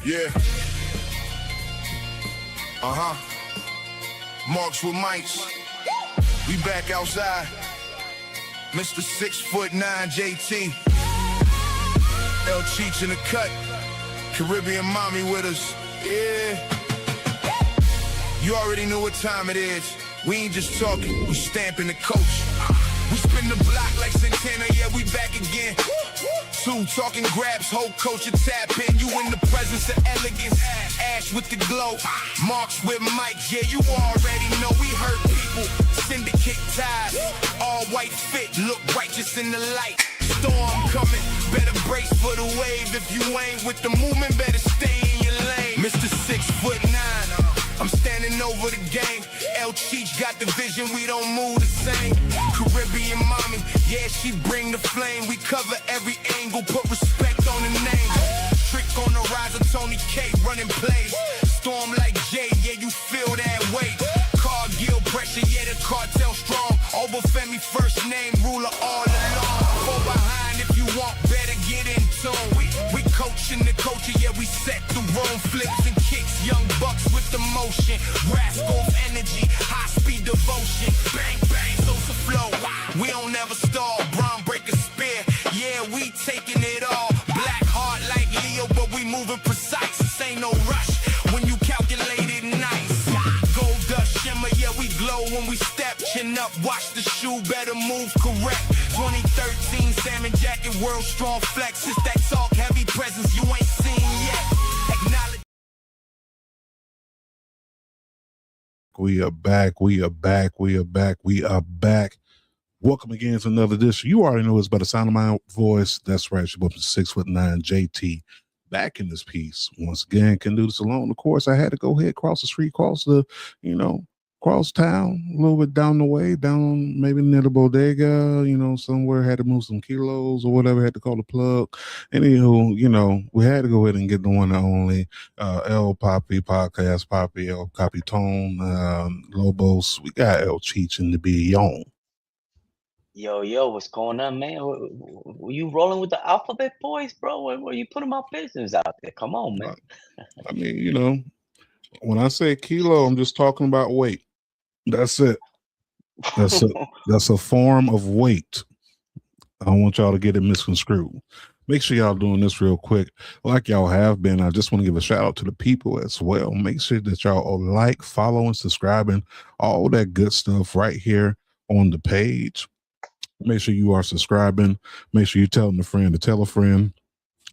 Yeah. Marks with mics. We back outside. Mr. 6'9" JT. El Cheech in the cut. Caribbean mommy with us. Yeah. You already know what time it is. We ain't just talking, we stamping the coach. We spin the block like Santana, yeah, we back again. Two, talking grabs, whole culture tap in. You in the presence of elegance. Ash with the glow. Marks with Mike, yeah, you already know we hurt people. Syndicate ties. All white fit, look righteous in the light. Storm coming, better brace for the wave. If you ain't with the movement, better stay in your lane. Mr. 6'9", I'm standing over the game. El Cheech got the vision, we don't move the same. Caribbean mommy, yeah, she bring the flame. We cover every angle, put respect on the name. Trick on the rise of Tony K, running plays. Storm like Jay, yeah, you feel that weight. Cargill pressure, yeah, the cartel strong. Over Femi, first name, ruler all along. Fall behind if you want, better get in tune. We coaching the culture, yeah, we set the room. Flips and kicks, young bucks with the motion. Rascal energy, high speed devotion. Bang, bang, Sosa flow. We don't ever stall, Bron break a spear. Yeah, we taking it all. Black heart like Leo, but we moving precise. This ain't no rush when you calculate it nice. Gold dust shimmer, yeah, we glow when we step. Chin up, watch the shoe, better move correct. 2013 salmon jacket, world strong flex. It's that talk, heavy presence you ain't seen yet. Acknowledge. We are back. Welcome again to another edition. You already know it's by the sound of my voice. That's right. You're up to 6'9" JT. Back in this piece. Once again, can do this alone. Of course, I had to go ahead, cross the street, cross town, a little bit down the way, down maybe near the bodega, somewhere, had to move some kilos or whatever, had to call the plug. Anywho, we had to go ahead and get the one and only El Poppy Podcast, Poppy, El Capiton, Lobos. We got El Cheech in the beyond. Yo, what's going on, man? Were you rolling with the alphabet boys, bro? Were you putting my business out there? Come on, man. I mean, when I say kilo, I'm just talking about weight. That's it. That's a form of weight. I don't want y'all to get it misconstrued. Make sure y'all doing this real quick. Like y'all have been, I just want to give a shout out to the people as well. Make sure that y'all like, following, subscribing, all that good stuff right here on the page. Make sure you are subscribing. Make sure you're telling a friend to tell a friend.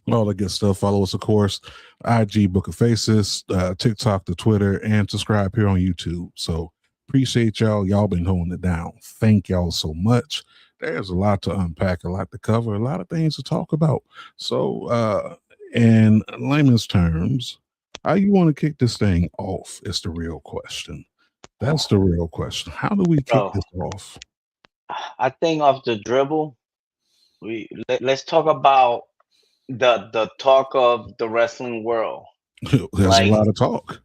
All the good stuff. Follow us, of course, IG, Book of Faces, TikTok, the Twitter, and subscribe here on YouTube. So appreciate y'all. Y'all been holding it down. Thank y'all so much. There's a lot to unpack, a lot to cover, a lot of things to talk about. So in layman's terms, how you want to kick this thing off is the real question. That's the real question. How do we kick this off? I think off the dribble, let's talk about the talk of the wrestling world. There's a lot of talk.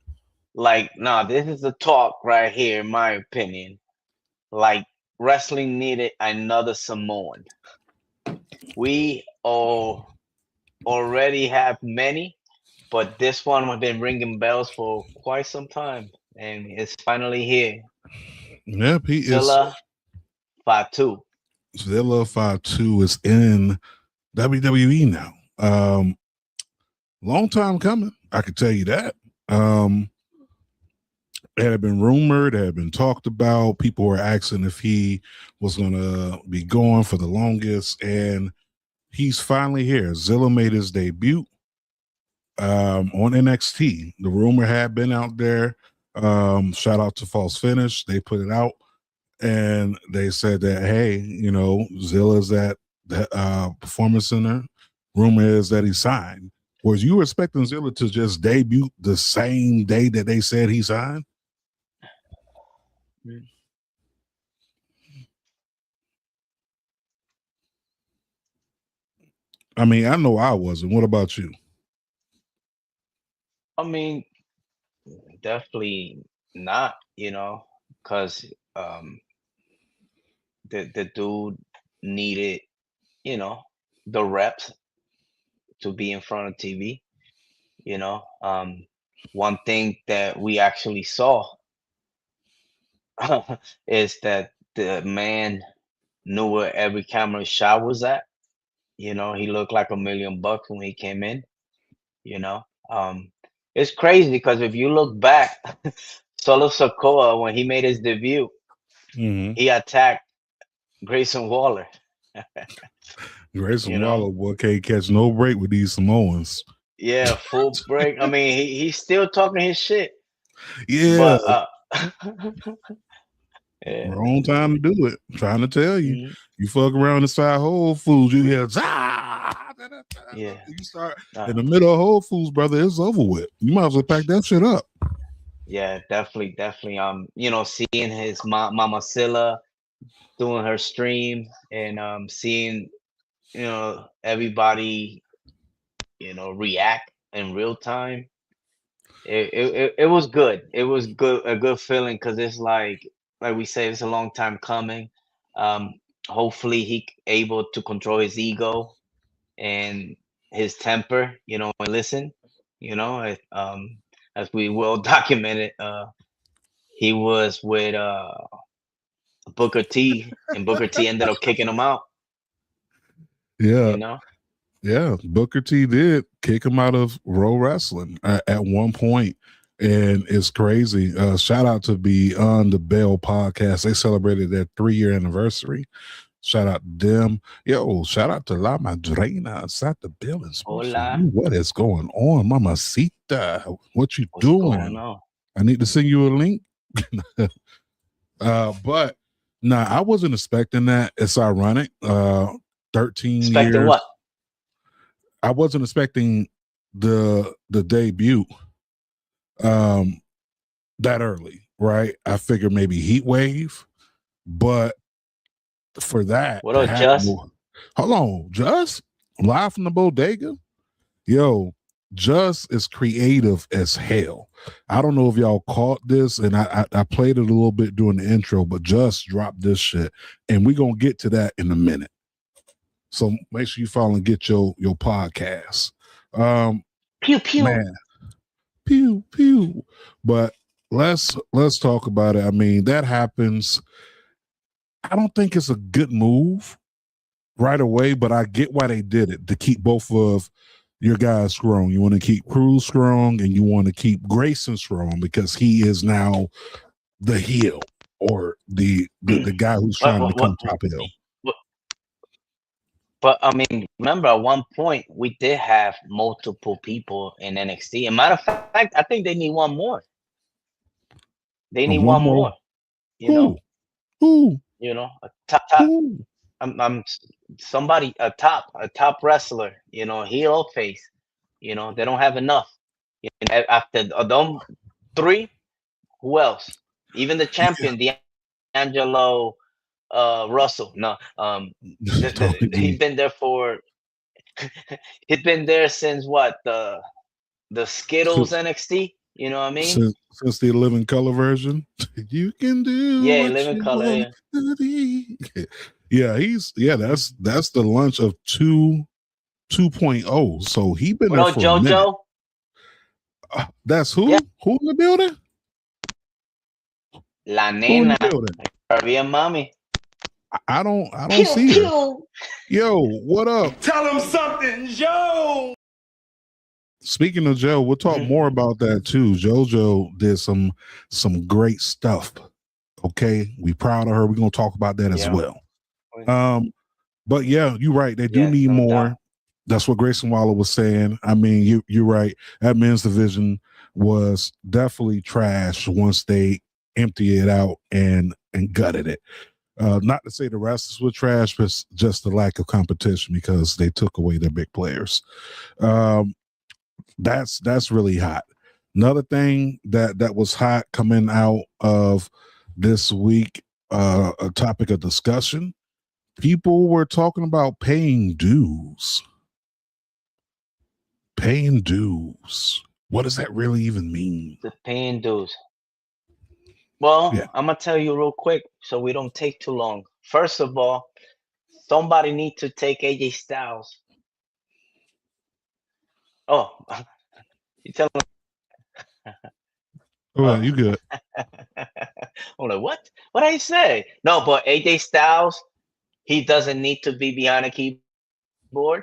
This is the talk right here, in my opinion. Wrestling needed another Samoan. We already have many, but this one has been ringing bells for quite some time, and it's finally here. Yep, he Zilla Fatu. Zilla Fatu is in WWE now. Long time coming, I can tell you that. It had been rumored, it had been talked about. People were asking if he was going to be gone for the longest, and he's finally here. Zilla made his debut on NXT. The rumor had been out there. Shout out to False Finish. They put it out, and they said that, hey, Zilla's at the Performance Center. Rumor is that he signed. Was you expecting Zilla to just debut the same day that they said he signed? I mean, I know I wasn't. What about you? I mean, definitely not, because the dude needed, the reps to be in front of TV. One thing that we actually saw is that the man knew where every camera shot was at. He looked like $1,000,000 when he came in. You know, it's crazy because if you look back, Solo Sikoa, when he made his debut, he attacked Grayson Waller. Grayson Waller, boy, can't catch no break with these Samoans. Yeah, full break. I mean, he's still talking his shit. Yeah. But, wrong time to do it. I'm trying to tell you. You fuck around inside Whole Foods, you hear yeah. You start in the middle of Whole Foods, brother, it's over with. You might as well pack that shit up. Yeah, definitely. Seeing his Mama Zilla doing her stream and seeing, everybody, react in real time. It was good. It was a good feeling because it's like we say, it's a long time coming. Hopefully he able to control his ego and his temper, and listen, as we well documented, he was with Booker T, and Booker T ended up kicking him out. Yeah. Yeah, Booker T did kick him out of Raw Wrestling at one point, and it's crazy. Shout out to Beyond the Bell podcast. They celebrated their 3-year anniversary. Shout out to them. Yo, shout out to La Madrina inside the building. Hola. What is going on, Mamacita? What you What's doing? going on? I need to send you a link. But nah, I wasn't expecting that. It's ironic. 13 Expecting years. What? I wasn't expecting the debut that early, right? I figured maybe Heat Wave, but for that, what up, Just? Hold on, Just live from the bodega. Yo, Just is creative as hell. I don't know if y'all caught this, and I played it a little bit during the intro, but Just dropped this shit, and we're gonna get to that in a minute. So make sure you follow and get your podcast. Pew pew, man, pew pew. But let's talk about it. I mean, that happens. I don't think it's a good move right away, but I get why they did it, to keep both of your guys strong. You want to keep Cruz strong, and you want to keep Grayson strong because he is now the heel, or the guy who's trying to become top heel. But I mean, remember at one point we did have multiple people in NXT. As a matter of fact, I think they need one more. They need one more. Who? A top. I'm somebody, a top wrestler. Heel or face. They don't have enough. After them 3, who else? Even the champion, D'Angelo Russell. No, he's been there for. He's been there since what, the Skittles NXT. You know what I mean? Since the Living Color version, you can do. Yeah, Living Color. Yeah, that's the launch of 2.0. So he been there for a minute. That's who? Yeah. Who in the building? La Nena. Bien, mommy. I don't see her. Yo, what up? Tell him something, Joe. Speaking of Joe, we'll talk more about that too. JoJo did some great stuff. Okay, we proud of her. We're gonna talk about that as well. But yeah, you're right. They do need more. That's what Grayson Waller was saying. I mean, you're right. That men's division was definitely trash once they emptied it out and gutted it. Not to say the wrestlers were trash, but just the lack of competition because they took away their big players. That's really hot. Another thing that was hot coming out of this week, a topic of discussion. People were talking about paying dues. Paying dues. What does that really even mean? The paying dues. Well, I'm gonna tell you real quick so we don't take too long. First of all, somebody need to take AJ Styles. Oh, You tell him. Oh, you good? I'm like, what? What I say? No, but AJ Styles, he doesn't need to be behind a keyboard.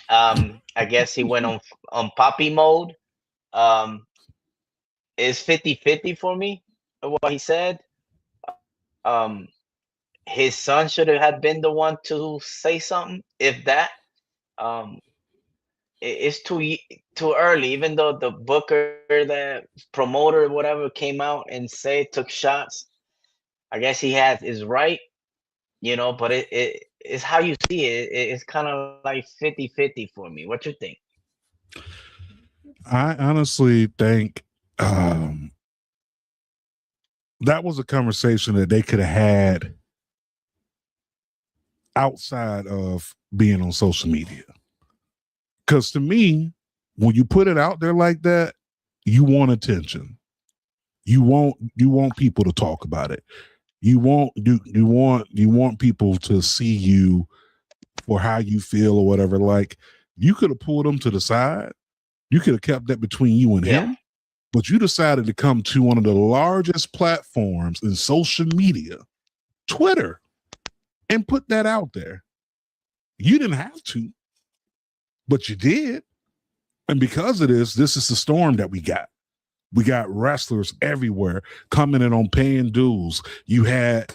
I guess he went on poppy mode. It's 50-50 for me. What he said. Um, his son should have had been the one to say something, if that. Um, it's too early. Even though the booker, the promoter, whatever, came out and took shots. I guess he is right, but it's how you see it. It's kind of like 50-50 for me. What you think? I honestly think that was a conversation that they could have had outside of being on social media. Because to me, when you put it out there like that, you want attention. You want people to talk about it. You want people to see you for how you feel or whatever. Like, you could have pulled them to the side. You could have kept that between you and him. But you decided to come to one of the largest platforms in social media, Twitter, and put that out there. You didn't have to, but you did. And because of this is the storm that we got. We got wrestlers everywhere coming in on paying dues. You had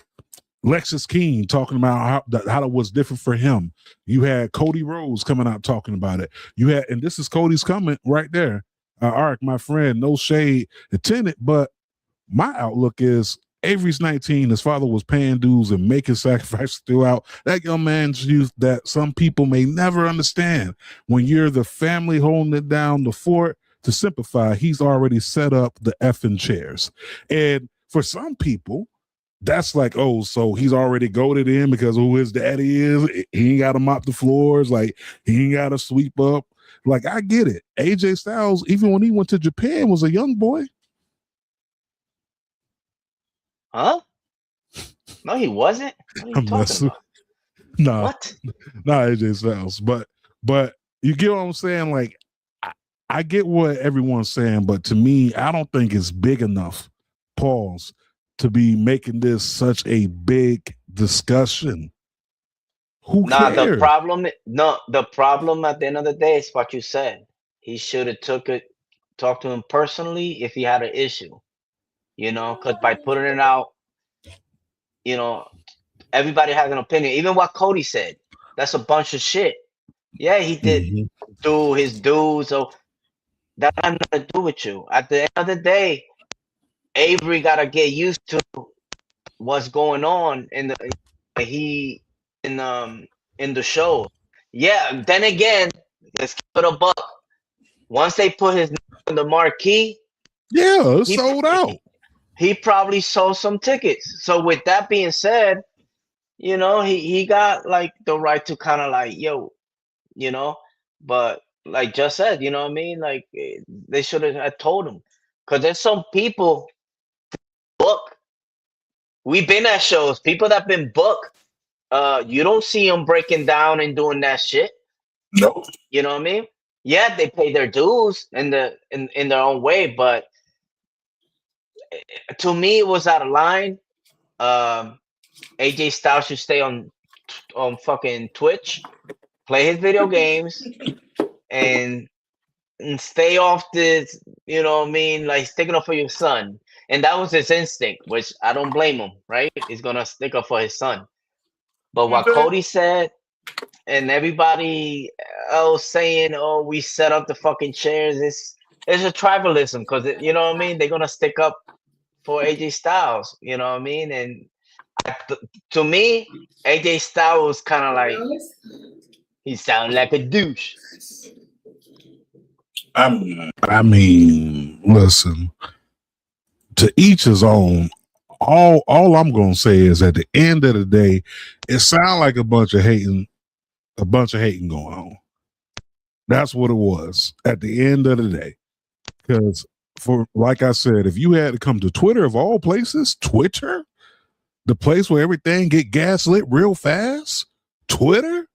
Lexus King talking about how it was different for him. You had Cody Rhodes coming out talking about it. And this is Cody's comment right there. Ark, my friend, no shade intended, but my outlook is Avery's 19. His father was paying dues and making sacrifices throughout. That young man's youth that some people may never understand. When you're the family holding it down the fort, to simplify, he's already set up the effing chairs. And for some people, that's like, oh, so he's already goaded in because of who his daddy is. He ain't got to mop the floors. Like, he ain't got to sweep up. Like, I get it. AJ Styles, even when he went to Japan, was a young boy. Huh? No, he wasn't. What are you talking about? Nah, what? Not AJ Styles. But you get what I'm saying? Like, I get what everyone's saying, but to me, I don't think it's big enough, pause, to be making this such a big discussion. Who cares? The problem at the end of the day is what you said. He should have talked to him personally if he had an issue, because by putting it out, everybody has an opinion. Even what Cody said, that's a bunch of shit. Yeah, he did do his dues, so that has nothing to do with you. At the end of the day, Avery got to get used to what's going on in the show. Yeah, then again, let's keep it a buck. Once they put his name on the marquee, it's sold out. He probably sold some tickets. So with that being said, he got like the right to kind of like, but like just said, you know what I mean? Like, they should have told him, because there's some people book. We've been at shows, people that been booked. You don't see them breaking down and doing that shit. No, you know what I mean? Yeah, they pay their dues in their own way, but to me, it was out of line. AJ Styles should stay on fucking Twitch, play his video games, and stay off this, you know what I mean? Like, sticking up for your son. And that was his instinct, which I don't blame him, right? He's going to stick up for his son. But what Cody said, and everybody else saying, oh, we set up the fucking chairs, it's a tribalism, because, you know what I mean? They're going to stick up for AJ Styles, you know what I mean? And to me, AJ Styles was kind of like, he sounded like a douche. I mean, listen, to each his own. All I'm gonna say is, at the end of the day, it sounds like a bunch of hating going on. That's what it was at the end of the day. Because, like I said, if you had to come to Twitter, of all places, Twitter, the place where everything get gaslit real fast, Twitter,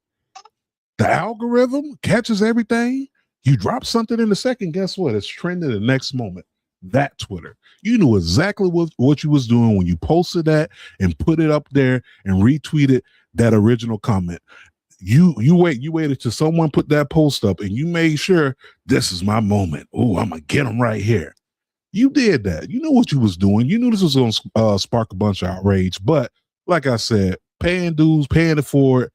the algorithm catches everything. You drop something in a second, guess what? It's trending the next moment. That Twitter. You knew exactly what you was doing when you posted that and put it up there and retweeted that original comment. You waited till someone put that post up and you made sure this is my moment. Oh, I'm gonna get them right here. You did that. You knew what you was doing. You knew this was gonna spark a bunch of outrage. But like I said, paying dues, paying it forward,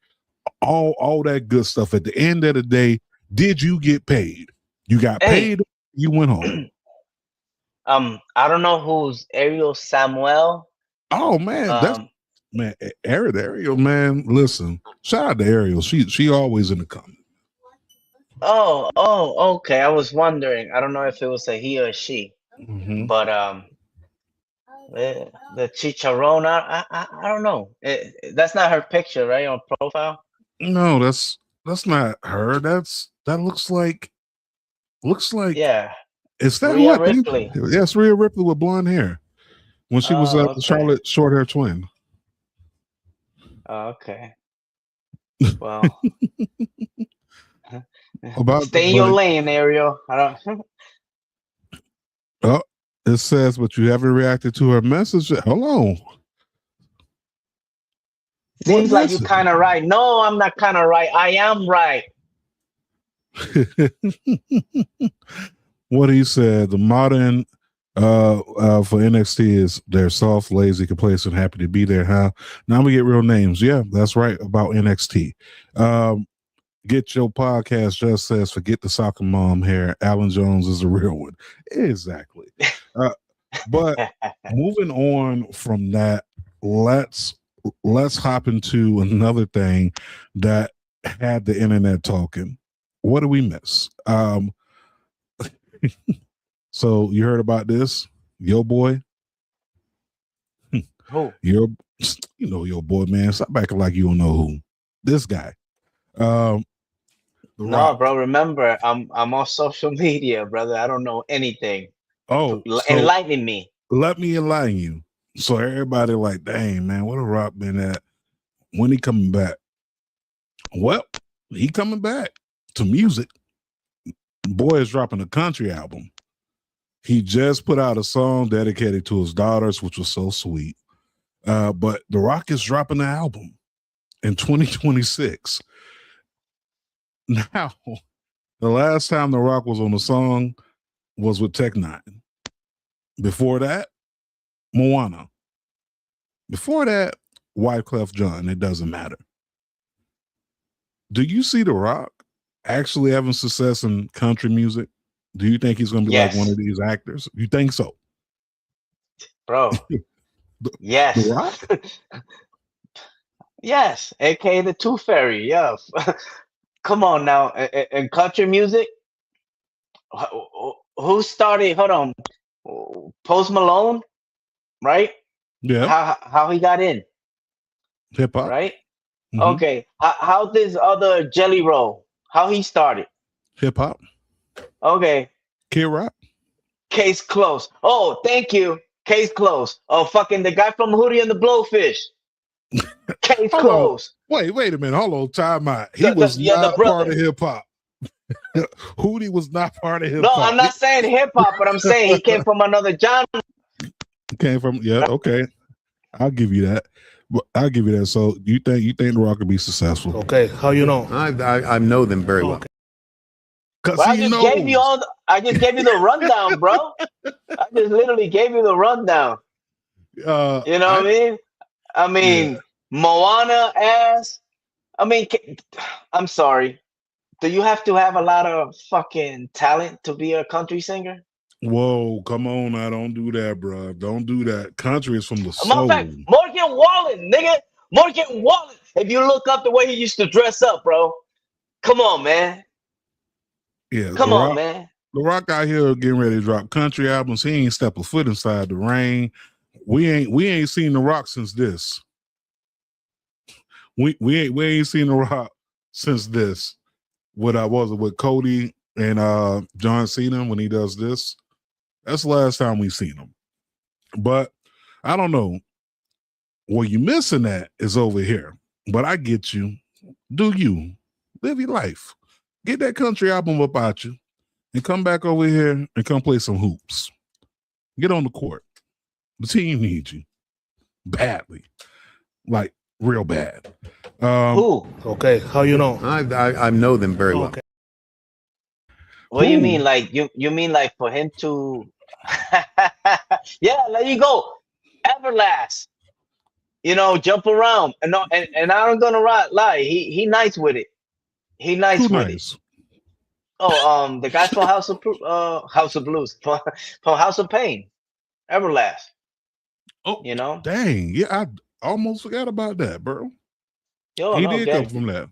all that good stuff. At the end of the day, did you get paid? You got paid. You went home. I don't know who's Ariel Samuel. Oh man, that's man, Ariel, man. Listen, shout out to Ariel. She always in the comments. Oh, okay. I was wondering. I don't know if it was a he or she, but the Chicharron. I don't know. That's not her picture, right, on profile. No, that's not her. That looks like Yeah. Is that Rhea what? Ripley. Yes, Rhea Ripley with blonde hair when she was okay. Charlotte short hair twin. Okay. Well, stay in your lane, Ariel. I don't. Oh, it says, but you haven't reacted to her message. Hold on. Seems like you're kind of right. No, I'm not kind of right. I am right. What he said, the modern for NXT is they're soft, lazy, complacent, happy to be there, huh? Now we get real names. Yeah, that's right about NXT. Get your podcast just says forget the soccer mom hair. Alan Jones is a real one. Exactly. But moving on from that, let's hop into another thing that had the internet talking. What do we miss? So you heard about this? Yo boy. Who? You know your boy, man. Stop acting like you don't know who. This guy. No, bro. Remember, I'm on social media, brother. I don't know anything. Oh, enlighten me. Let me enlighten you. So everybody like, dang, man, what a Rock been at? When he coming back? Well, he coming back to music. Boy is dropping a country album. He just put out a song dedicated to his daughters, which was so sweet. But The Rock is dropping an album in 2026. Now, the last time The Rock was on a song was with Tech Nine. Before that, Moana. Before that, Wyclef Jean. It doesn't matter. Do you see The Rock actually having success in country music? Do you think he's going to be like one of these actors? You think so? Bro. Yes. The Rock? Yes. AKA the Tooth Fairy. Yeah. Come on now. In country music, who started? Hold on. Post Malone, right? Yeah. How he got in? Hip hop. Right? Mm-hmm. Okay. How this other Jelly Roll? How he started? Hip hop. Okay. Kid Rock. Case closed. Oh, thank you. Case closed. Oh, fucking the guy from Hootie and the Blowfish. Case closed. Wait a minute. Hold on. Time out. He was not part of hip hop. Hootie was not part of hip hop. No, I'm not saying hip hop, but I'm saying he came from another genre. Came from okay. I'll give you that. I'll give you that. So you think The Rock could be successful? Okay, how you know? I know them very well. Because I just gave you the rundown, bro. I just literally gave you the rundown. You know what I mean? I mean, Moana ass. I mean, I'm sorry. Do you have to have a lot of fucking talent to be a country singer? Whoa, come on now. Don't do that, bro. Don't do that. Country is from the soul. Matter of fact, Morgan Wallen, nigga. Morgan Wallen. If you look up the way he used to dress up, bro. Come on, man. Yeah. Come on, man. The Rock out here getting ready to drop country albums. He ain't stepped a foot inside the rain. We ain't seen The Rock since this. We ain't seen The Rock since this. What was it with Cody and John Cena when he does this? That's the last time we've seen him. But I don't know. Where you missing that is over here. But I get you. Do you live your life? Get that country album about you. and come back over here and come play some hoops. Get on the court. The team needs you badly, like real bad. Who? Okay, how you know? I know them very well. Okay. What do you mean? Like you mean like for him to? Yeah, there you go. Everlast. You know, jump around. And no, and I'm gonna lie. He nice with it. He nice Who with nice? it. Oh, the guy from House of Blues, from House of Pain, Everlast. Oh, You know, dang. Yeah, I almost forgot about that, bro. yo, He no, did come from that.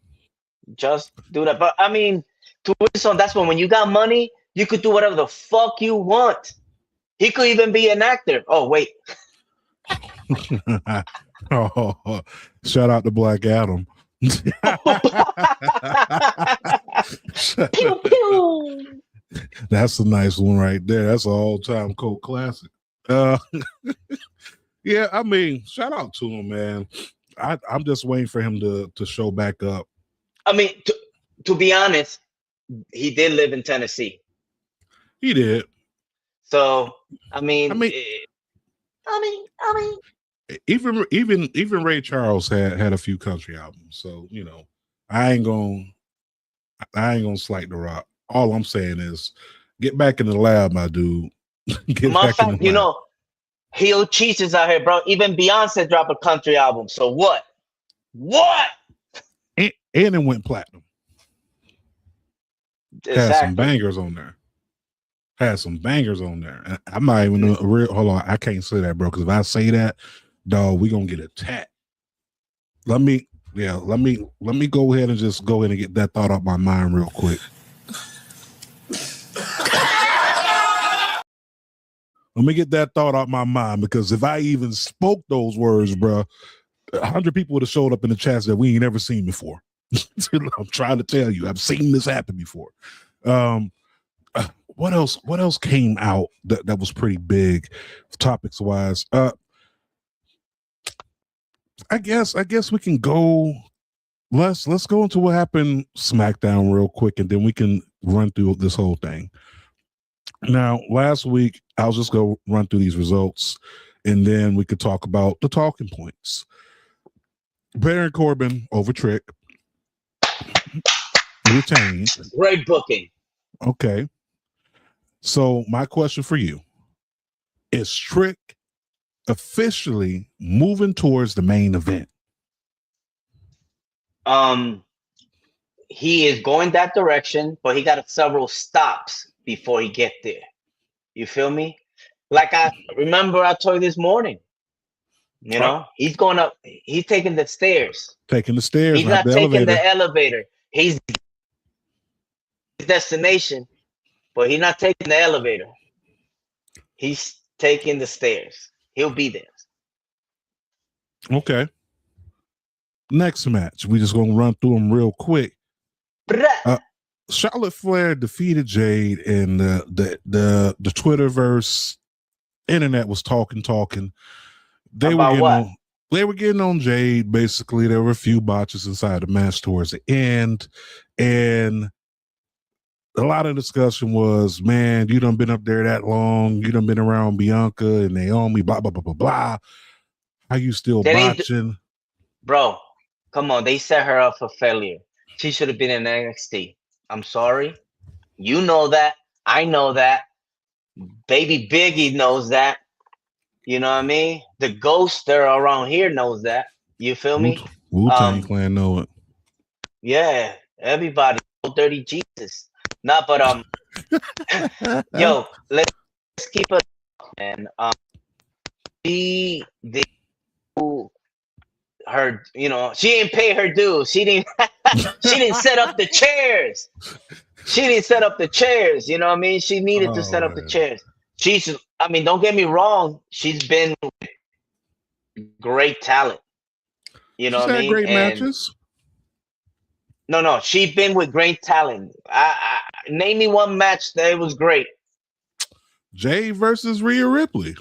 just do that. But I mean, to Wilson, that's when you got money, you could do whatever the fuck you want. He could even be an actor. Oh wait, Oh, shout out to Black Adam. pew pew. That's a nice one right there. That's an all-time cult classic. Yeah, I mean, shout out to him, man. I'm just waiting for him to show back up. I mean, to be honest, he did live in Tennessee. He did. So I mean, Even Ray Charles had a few country albums. So, you know, I ain't gonna slight the rock. All I'm saying is get back in the lab, my dude. Get my back in fact, the you lab. know, heel cheeses out here, bro. Even Beyonce dropped a country album. So what? What? And it went platinum. Had some bangers on there. And I'm not even a real. Hold on, I can't say that, bro. Because if I say that, dog, we gonna get attacked. Let me go ahead and just go ahead and get that thought off my mind real quick. Let me get that thought out my mind, because if I even spoke those words, bro, 100 people would have showed up in the chats that we ain't never seen before. I'm trying to tell you, I've seen this happen before. What else came out that was pretty big, topics wise? I guess we can go. Let's go into what happened SmackDown real quick, and then we can run through this whole thing. Now, last week, I'll just go run through these results, and then we could talk about the talking points. Baron Corbin over Trick. Retained. Great booking. Okay. So my question for you is: Trick officially moving towards the main event? He is going that direction, but he got several stops before he get there. You feel me? Like I remember I told you this morning. You know, he's going up. He's taking the stairs. Taking the stairs. He's not taking the elevator. He's his destination, but he's not taking the elevator. He's taking the stairs. He'll be there. Okay. Next match, we just gonna run through them real quick. Charlotte Flair defeated Jade, and the Twitterverse internet was talking. They were getting on Jade. Basically, there were a few botches inside the match towards the end, and a lot of discussion was, man, you done been up there that long. You done been around Bianca and Naomi, blah, blah, blah, blah, blah. How you still botching? Bro, come on. They set her up for failure. She should have been in NXT. I'm sorry. You know that. I know that. Baby Biggie knows that. You know what I mean? The ghoster around here knows that. You feel me? Wu-Tang Clan know it. Yeah, everybody. Dirty Jesus. Nah, but yo, let's keep it, man. Her, you know, she didn't pay her dues. She didn't set up the chairs. She didn't set up the chairs. You know what I mean? She needed to set up the chairs. I mean, don't get me wrong. She's been great talent. You know what I mean? Great matches. No. She's been with great talent. I name me one match that was great. Jade versus Rhea Ripley.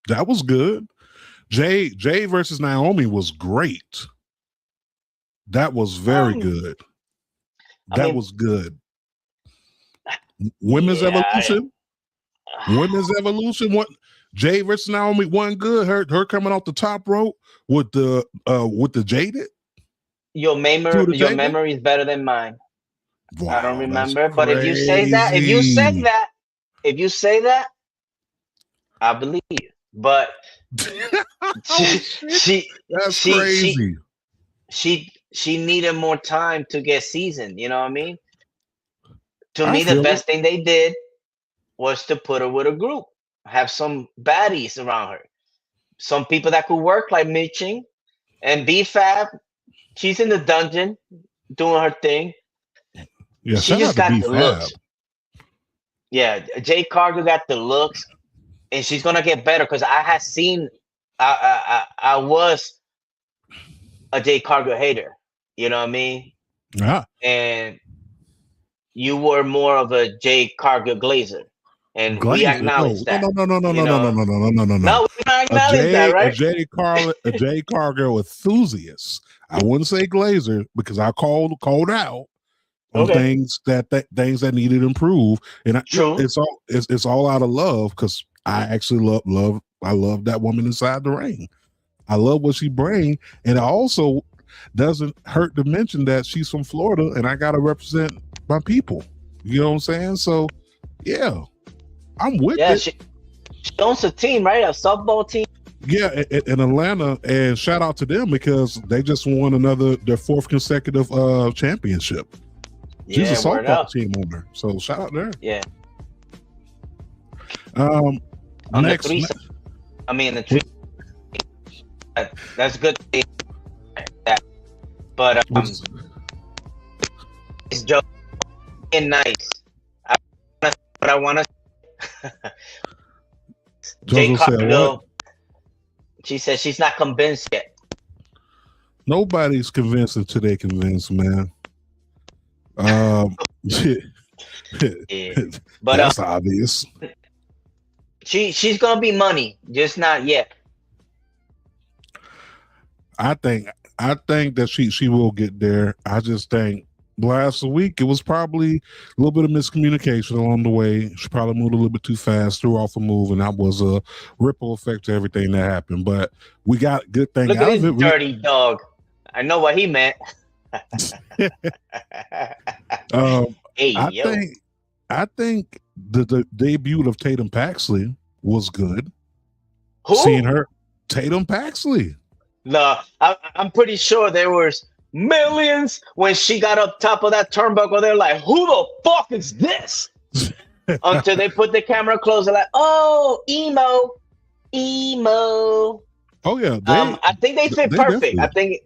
That was good. Jade versus Naomi was great. That was very good. That was good. Women's Yeah, Evolution. Women's Evolution. What? Jade versus Naomi wasn't good. Her coming off the top rope with the Jaded. Your To the table? memory is better than mine. Wow, I don't that's remember, but if you say that, I believe you. But she that's she crazy. she needed more time to get seasoned. You know what I mean? To I me, the feel best thing they did was to put her with a group, have some baddies around her, some people that could work like Mitching and B-Fab. She's in the dungeon doing her thing. Yeah, She shout just out to got the B-Fab. looks. Yeah, Jade Cargill got the looks, and she's gonna get better because I had seen. I was a Jade Cargill hater. You know what I mean? Yeah. And you were more of a Jade Cargill glazer, and we Glazer. acknowledge that. No. No, No, we don't a acknowledge that, right? A Jade Cargill enthusiast. I wouldn't say Glazer because I called out on things that needed to improve, and it's all out of love because I actually love that woman inside the ring. I love what she brings, and it also doesn't hurt to mention that she's from Florida, and I gotta represent my people. You know what I'm saying? So, yeah, I'm with it. She owns a team, right? A softball team. Yeah, in Atlanta, and shout out to them because they just won their fourth consecutive championship. She's a softball team owner, so shout out there. Yeah. Next, the three. That's good. But it's just nice. But I want to. Jade Cargill. She said she's not convinced yet. Nobody's convinced until they convince, man. Yeah. But that's obvious. She's gonna be money, just not yet. I think that she will get there. I just think last week it was probably a little bit of miscommunication along the way. She probably moved a little bit too fast, threw off a move, and that was a ripple effect to everything that happened. But we got a good thing Look out at of this it. Dirty dog. I know what he meant. I think the debut of Tatum Paxley was good. Who? Seeing her, Tatum Paxley. No, I'm pretty sure there was millions when she got up top of that turnbuckle. They're like, "Who the fuck is this?" Until they put the camera close, they're like, "Oh, emo." Oh yeah, I think they fit perfect. Definitely. I think,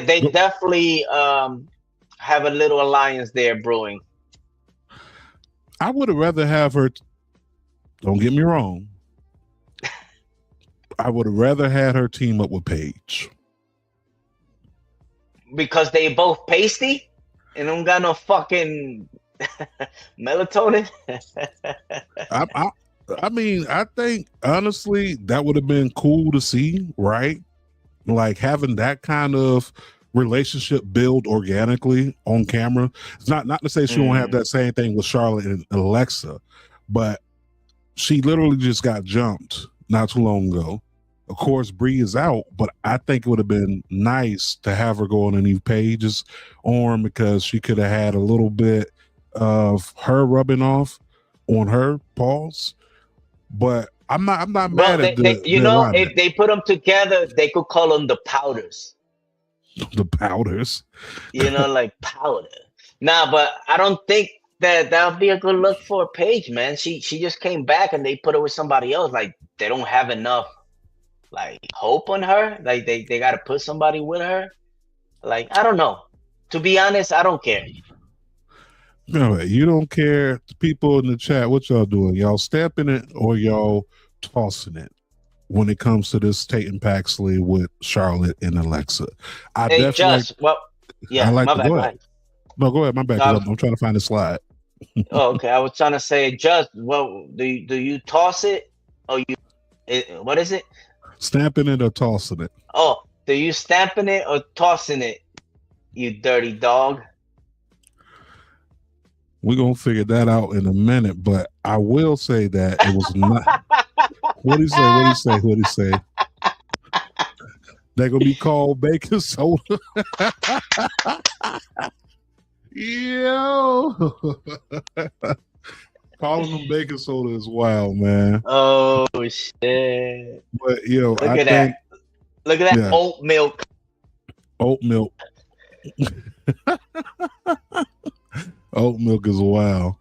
they definitely have a little alliance there brewing. I would have rather have her. Don't get me wrong. I would have rather had her team up with Paige. Because they both pasty and don't got no fucking melatonin. I mean, I think honestly that would have been cool to see, right? Like having that kind of relationship build organically on camera. It's not to say she won't have that same thing with Charlotte and Alexa, but she literally just got jumped not too long ago. Of course, Bree is out, but I think it would have been nice to have her go underneath Paige's arm because she could have had a little bit of her rubbing off on her paws. But I'm not mad at if they put them together, they could call them the powders. The powders, like powder. Nah, but I don't think that would be a good look for Paige, man. She just came back and they put her with somebody else. Like they don't have enough hope on her. Like they got to put somebody with her. Like I don't know. To be honest, I don't care. No, you don't care. The people in the chat, what y'all doing? Y'all stamping it or y'all tossing it when it comes to this Tatum Paxley with Charlotte and Alexa? I like go ahead. No, go ahead. My bad. I'm trying to find a slide. Oh, okay. I was trying to say, just do you toss it or what is it? Stamping it or tossing it? Oh, do you stamping it or tossing it? You dirty dog. We're gonna figure that out in a minute, but I will say that it was not. What do you say? What do you say? What do you say? They're gonna be called baking soda. Yo, calling them baking soda is wild, man. Oh shit! But yo, Look I at think that. Look at that yeah. oat milk. Oat milk. Oat milk is wild.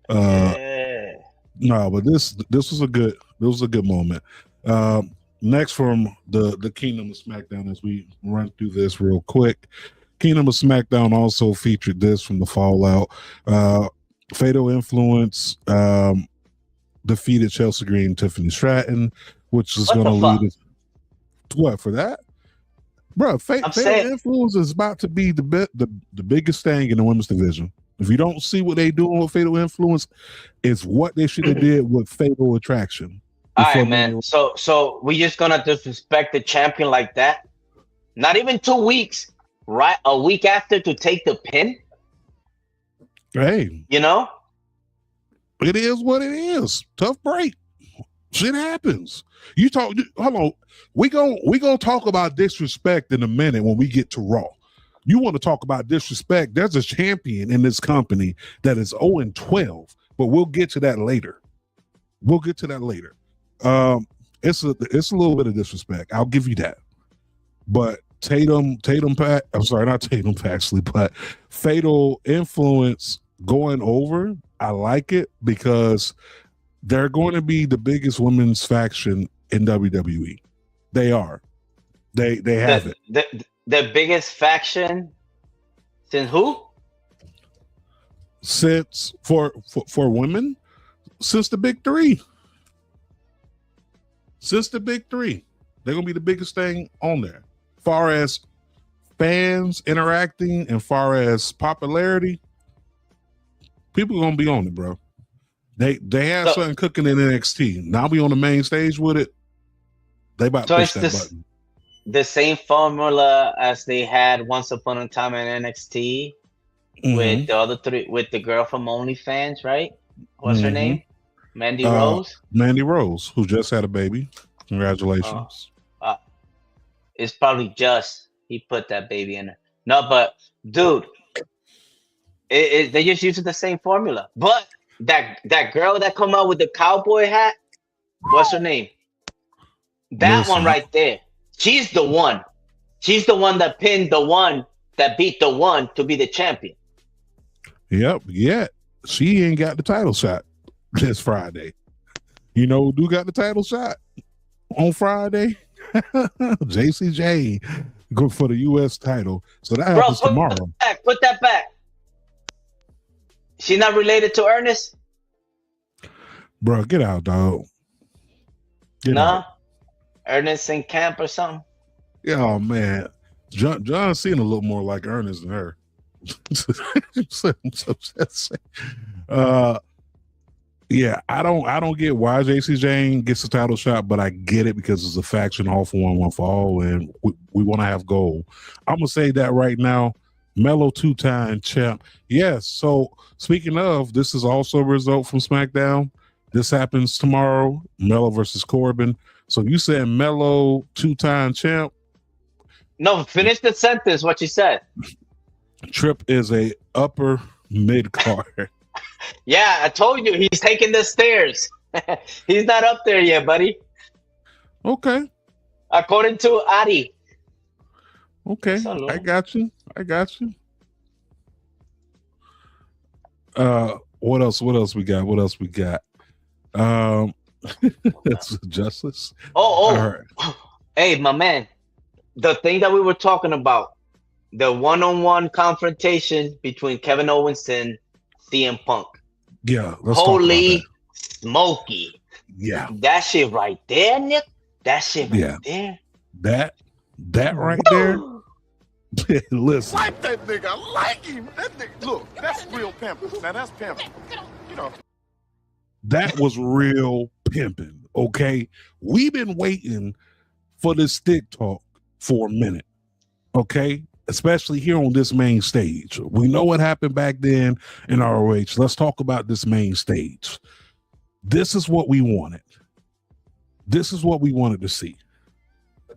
Yeah. No, but this was a good moment. Next from the Kingdom of SmackDown, as we run through this real quick. Kingdom of SmackDown also featured this from the Fallout. Fatal Influence defeated Chelsea Green Tiffany Stratton, which is going to lead us what for that, bro. Fatal Influence is about to be the biggest thing in the women's division. If you don't see what they doing with Fatal Influence, it's what they should have did with Fatal Attraction. All right, man. So we just gonna disrespect the champion like that? Not even 2 weeks, right? A week after to take the pin. Hey, you know, it is what it is. Tough break. Shit happens. You talk. Hold on. We gonna talk about disrespect in a minute when we get to Raw. You want to talk about disrespect? There's a champion in this company that is 0-12, but we'll get to that later. It's a little bit of disrespect. I'll give you that. But not Tatum Paxley, but Fatal Influence going over. I like it because they're going to be the biggest women's faction in WWE. They are. They have it. The biggest faction since who? Since for women, since the big three. Since the big three, they're gonna be the biggest thing on there. Far as fans interacting and far as popularity, people are gonna be on it, bro. They have something cooking in NXT. Now we on the main stage with it. They about to push that button. The same formula as they had once upon a time in NXT with the other three, with the girl from OnlyFans, right? What's her name? Mandy Rose? Mandy Rose, who just had a baby. Congratulations. It's probably just he put that baby in there. No, but dude, they just using the same formula. But that girl that come out with the cowboy hat, what's her name? That one right there. She's the one. She's the one that pinned the one that beat the one to be the champion. Yep. Yeah. She ain't got the title shot this Friday. You know who do got the title shot on Friday? JCJ go for the U.S. title. So that happens tomorrow. Put that back. She not related to Ernest? Bro, get out, dog. Get out. Ernest in camp or something? Yeah, oh man. John Cena a little more like Ernest than her. Yeah, I don't get why JC Jane gets the title shot, but I get it because it's a faction, all for one for all, and we want to have gold. I'm gonna say that right now. Melo 2-time champ. Yes. So speaking of, this is also a result from SmackDown. This happens tomorrow. Melo versus Corbin. So you said Melo 2-time champ? No, finish the sentence. What you said. Tripp is a upper mid card. Yeah, I told you he's taking the stairs. He's not up there yet, buddy. Okay. According to Adi. Okay, I got you. What else we got? That's Justice. Right. Hey, my man. The thing that we were talking about, the one-on-one confrontation between Kevin Owens and CM Punk. Yeah. Holy smoky. Yeah. That shit right there, Nick. That shit right there. That right there. Listen. Like that nigga. I like him. That nigga, look, that's real pimping. Now that's pimping. You know. That was real pimping. Okay. We've been waiting for this stick talk for a minute. Okay. especially here on this main stage. We know what happened back then in ROH. Let's talk about this main stage. This is what we wanted. This is what we wanted to see.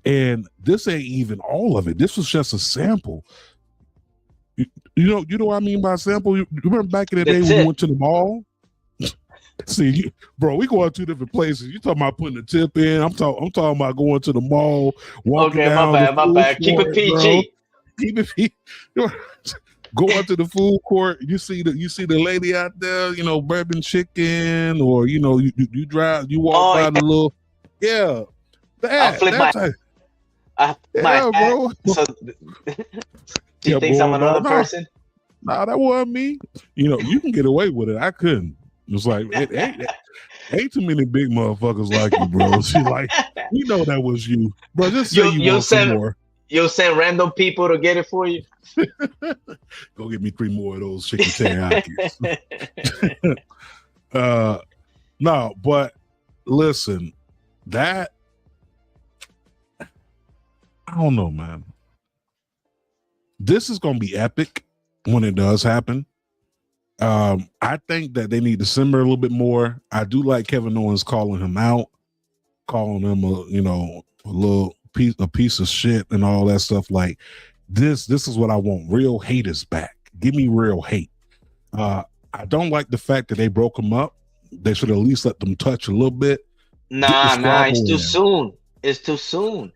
And this ain't even all of it. This was just a sample. You know what I mean by sample? You remember back in the day when we went to the mall? See, bro, we going to 2 different places. You talking about putting the tip in? I'm talking about going to the mall, walking down. My bad. Keep it PG. Keep it. Go out to the food court. You see the lady out there, bourbon chicken, or you walk by the little I'll flip my bro. So she thinks I'm another person. Nah, that wasn't me. You can get away with it. I couldn't. It's like it ain't too many big motherfuckers like you, bro. She like, we know that was you, bro. Just say you want some more. You'll send random people to get it for you. Go get me 3 more of those chicken teriyakis. No, but listen, that I don't know, man. This is gonna be epic when it does happen. I think that they need to simmer a little bit more. I do like Kevin Owens calling him out, calling him a piece of shit and all that stuff. Like this is what I want. Real hate is back. Give me real hate. I don't like the fact that they broke him up. They should at least let them touch a little bit. Nah, it's too soon. It's too soon.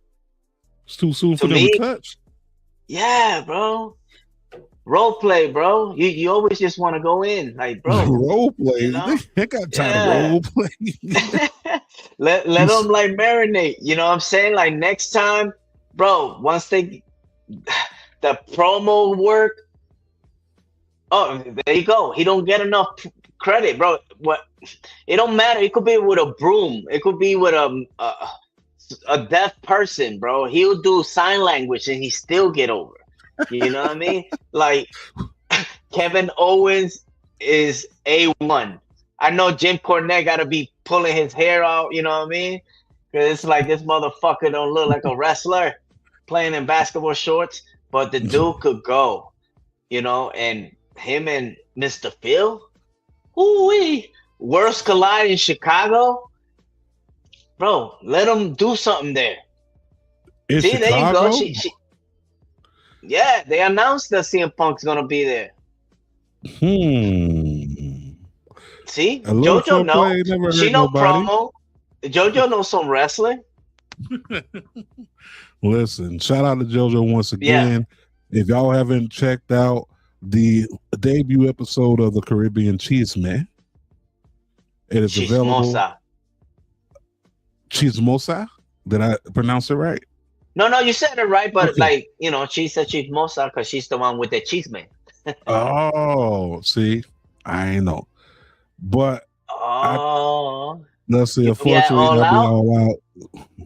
It's too soon for them to touch. Yeah, bro. Role play, bro. You always just want to go in, like, bro. Role play. They got time to role play. let them like marinate. You know what I'm saying? Like next time, bro. Once the promo work. Oh, there you go. He don't get enough credit, bro. What? It don't matter. It could be with a broom. It could be with a deaf person, bro. He'll do sign language and he still get over. You know what I mean? Like Kevin Owens is A1. I know Jim Cornette got to be pulling his hair out. You know what I mean? Because it's like this motherfucker don't look like a wrestler playing in basketball shorts, but the dude could go. And him and Mr. Phil, ooh-wee, worst collide in Chicago, bro. Let them do something there. There you go. Yeah, they announced that CM Punk's gonna be there. See, JoJo knows. She know promo. JoJo knows some wrestling. Listen, shout out to JoJo once again. Yeah. If y'all haven't checked out the debut episode of the Caribbean Cheeseman, it is available. Chismosa. Did I pronounce it right? No, you said it right, but she said chismosa because she's the one with the cheese man. Oh, see, I ain't know. But let's see, unfortunately, all out.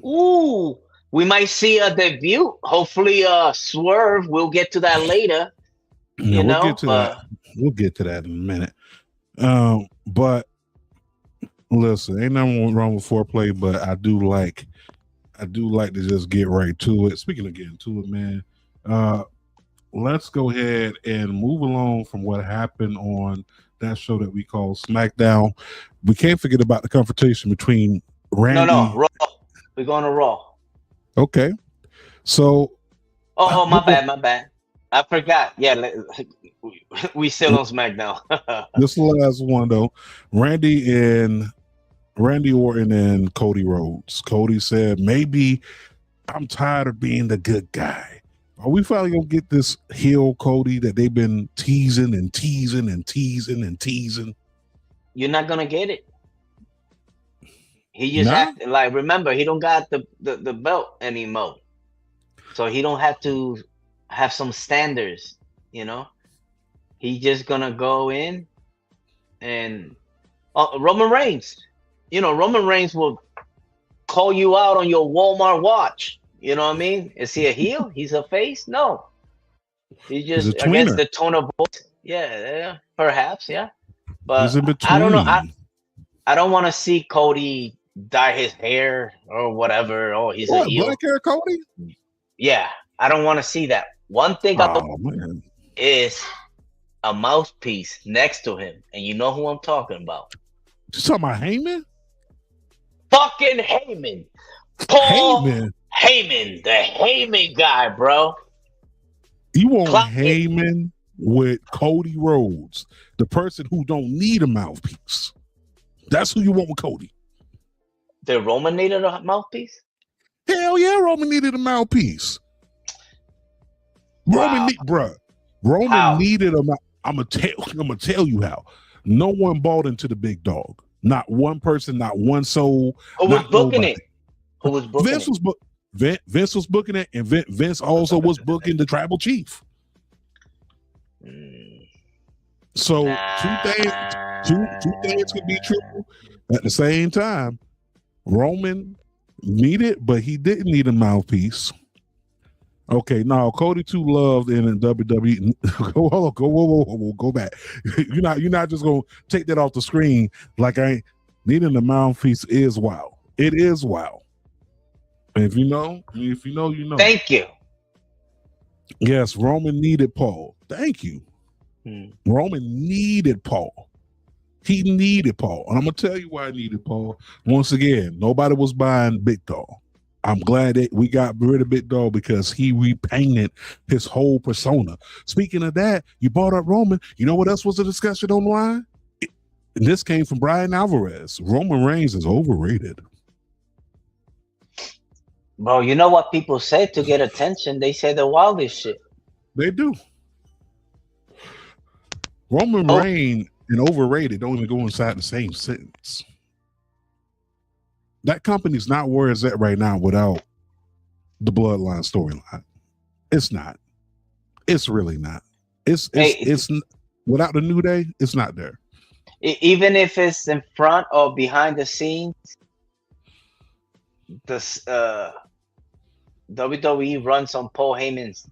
Ooh, we might see a debut. Hopefully, Swerve. We'll get to that later. We'll get to that. We'll get to that in a minute. But listen, ain't nothing wrong with foreplay, but I do like to just get right to it. Speaking of getting to it, man, let's go ahead and move along from what happened on that show that we call SmackDown. We can't forget about the confrontation between Randy. No, Raw. We're going to Raw. Okay. So. Oh, my bad. I forgot. Yeah, we still on SmackDown. This is the last one, though. Randy Orton and Cody Rhodes. Cody said, maybe I'm tired of being the good guy. Are we finally going to get this heel Cody that they've been teasing and teasing and teasing and teasing? You're not going to get it. He just remember, he don't got the belt anymore. So he don't have to have some standards, He just going to go in and Roman Reigns. Roman Reigns will call you out on your Walmart watch. You know what I mean? Is he a heel? He's a face? No. He's just against the tone of voice. Yeah, perhaps, yeah. But I don't know. I don't want to see Cody dye his hair or whatever. Oh, he's a heel. Black hair Cody? Yeah, I don't want to see that. One thing I Oh man, is a mouthpiece next to him, and you know who I'm talking about. you talking about Heyman? Fucking Heyman. Paul Heyman, Heyman, the Heyman guy, bro. you want Clock it. Heyman with Cody Rhodes, the person who don't need a mouthpiece. That's who you want with Cody. The Roman needed a mouthpiece? Hell yeah, Roman needed a mouthpiece. Wow. Roman How? needed a mouth. I'm gonna tell you how. No one bought into the big dog. Not one person, not one soul. Who was not booking nobody. it? Who was booking Vince it? Vince was booking it, and Vince also was booking the tribal chief. So two things could be true at the same time. Roman needed, but he didn't need a mouthpiece. Okay, now Cody too loved in WWE. Go back. You're not just gonna take that off the screen like I ain't needing a mouthpiece is wow. It is wow. And if you know, you know. Thank you. Yes, Roman needed Paul. Thank you. Roman needed Paul. He needed Paul. And I'm going to tell you why I needed Paul. Once again, nobody was buying Big Dog. I'm glad that we got rid of Big Dog because he repainted his whole persona. Speaking of that, you brought up Roman. You know what else was a discussion online? And this came from Brian Alvarez. Roman Reigns is overrated. Bro, you know what people say to get attention? They say the wildest shit. They do. Roman Reigns and overrated don't even go inside the same sentence. That company's not where it's at right now without the bloodline storyline. It's not. It's really not. It's without the New Day, it's not there. Even if it's in front or behind the scenes, this WWE runs on Paul Heyman's,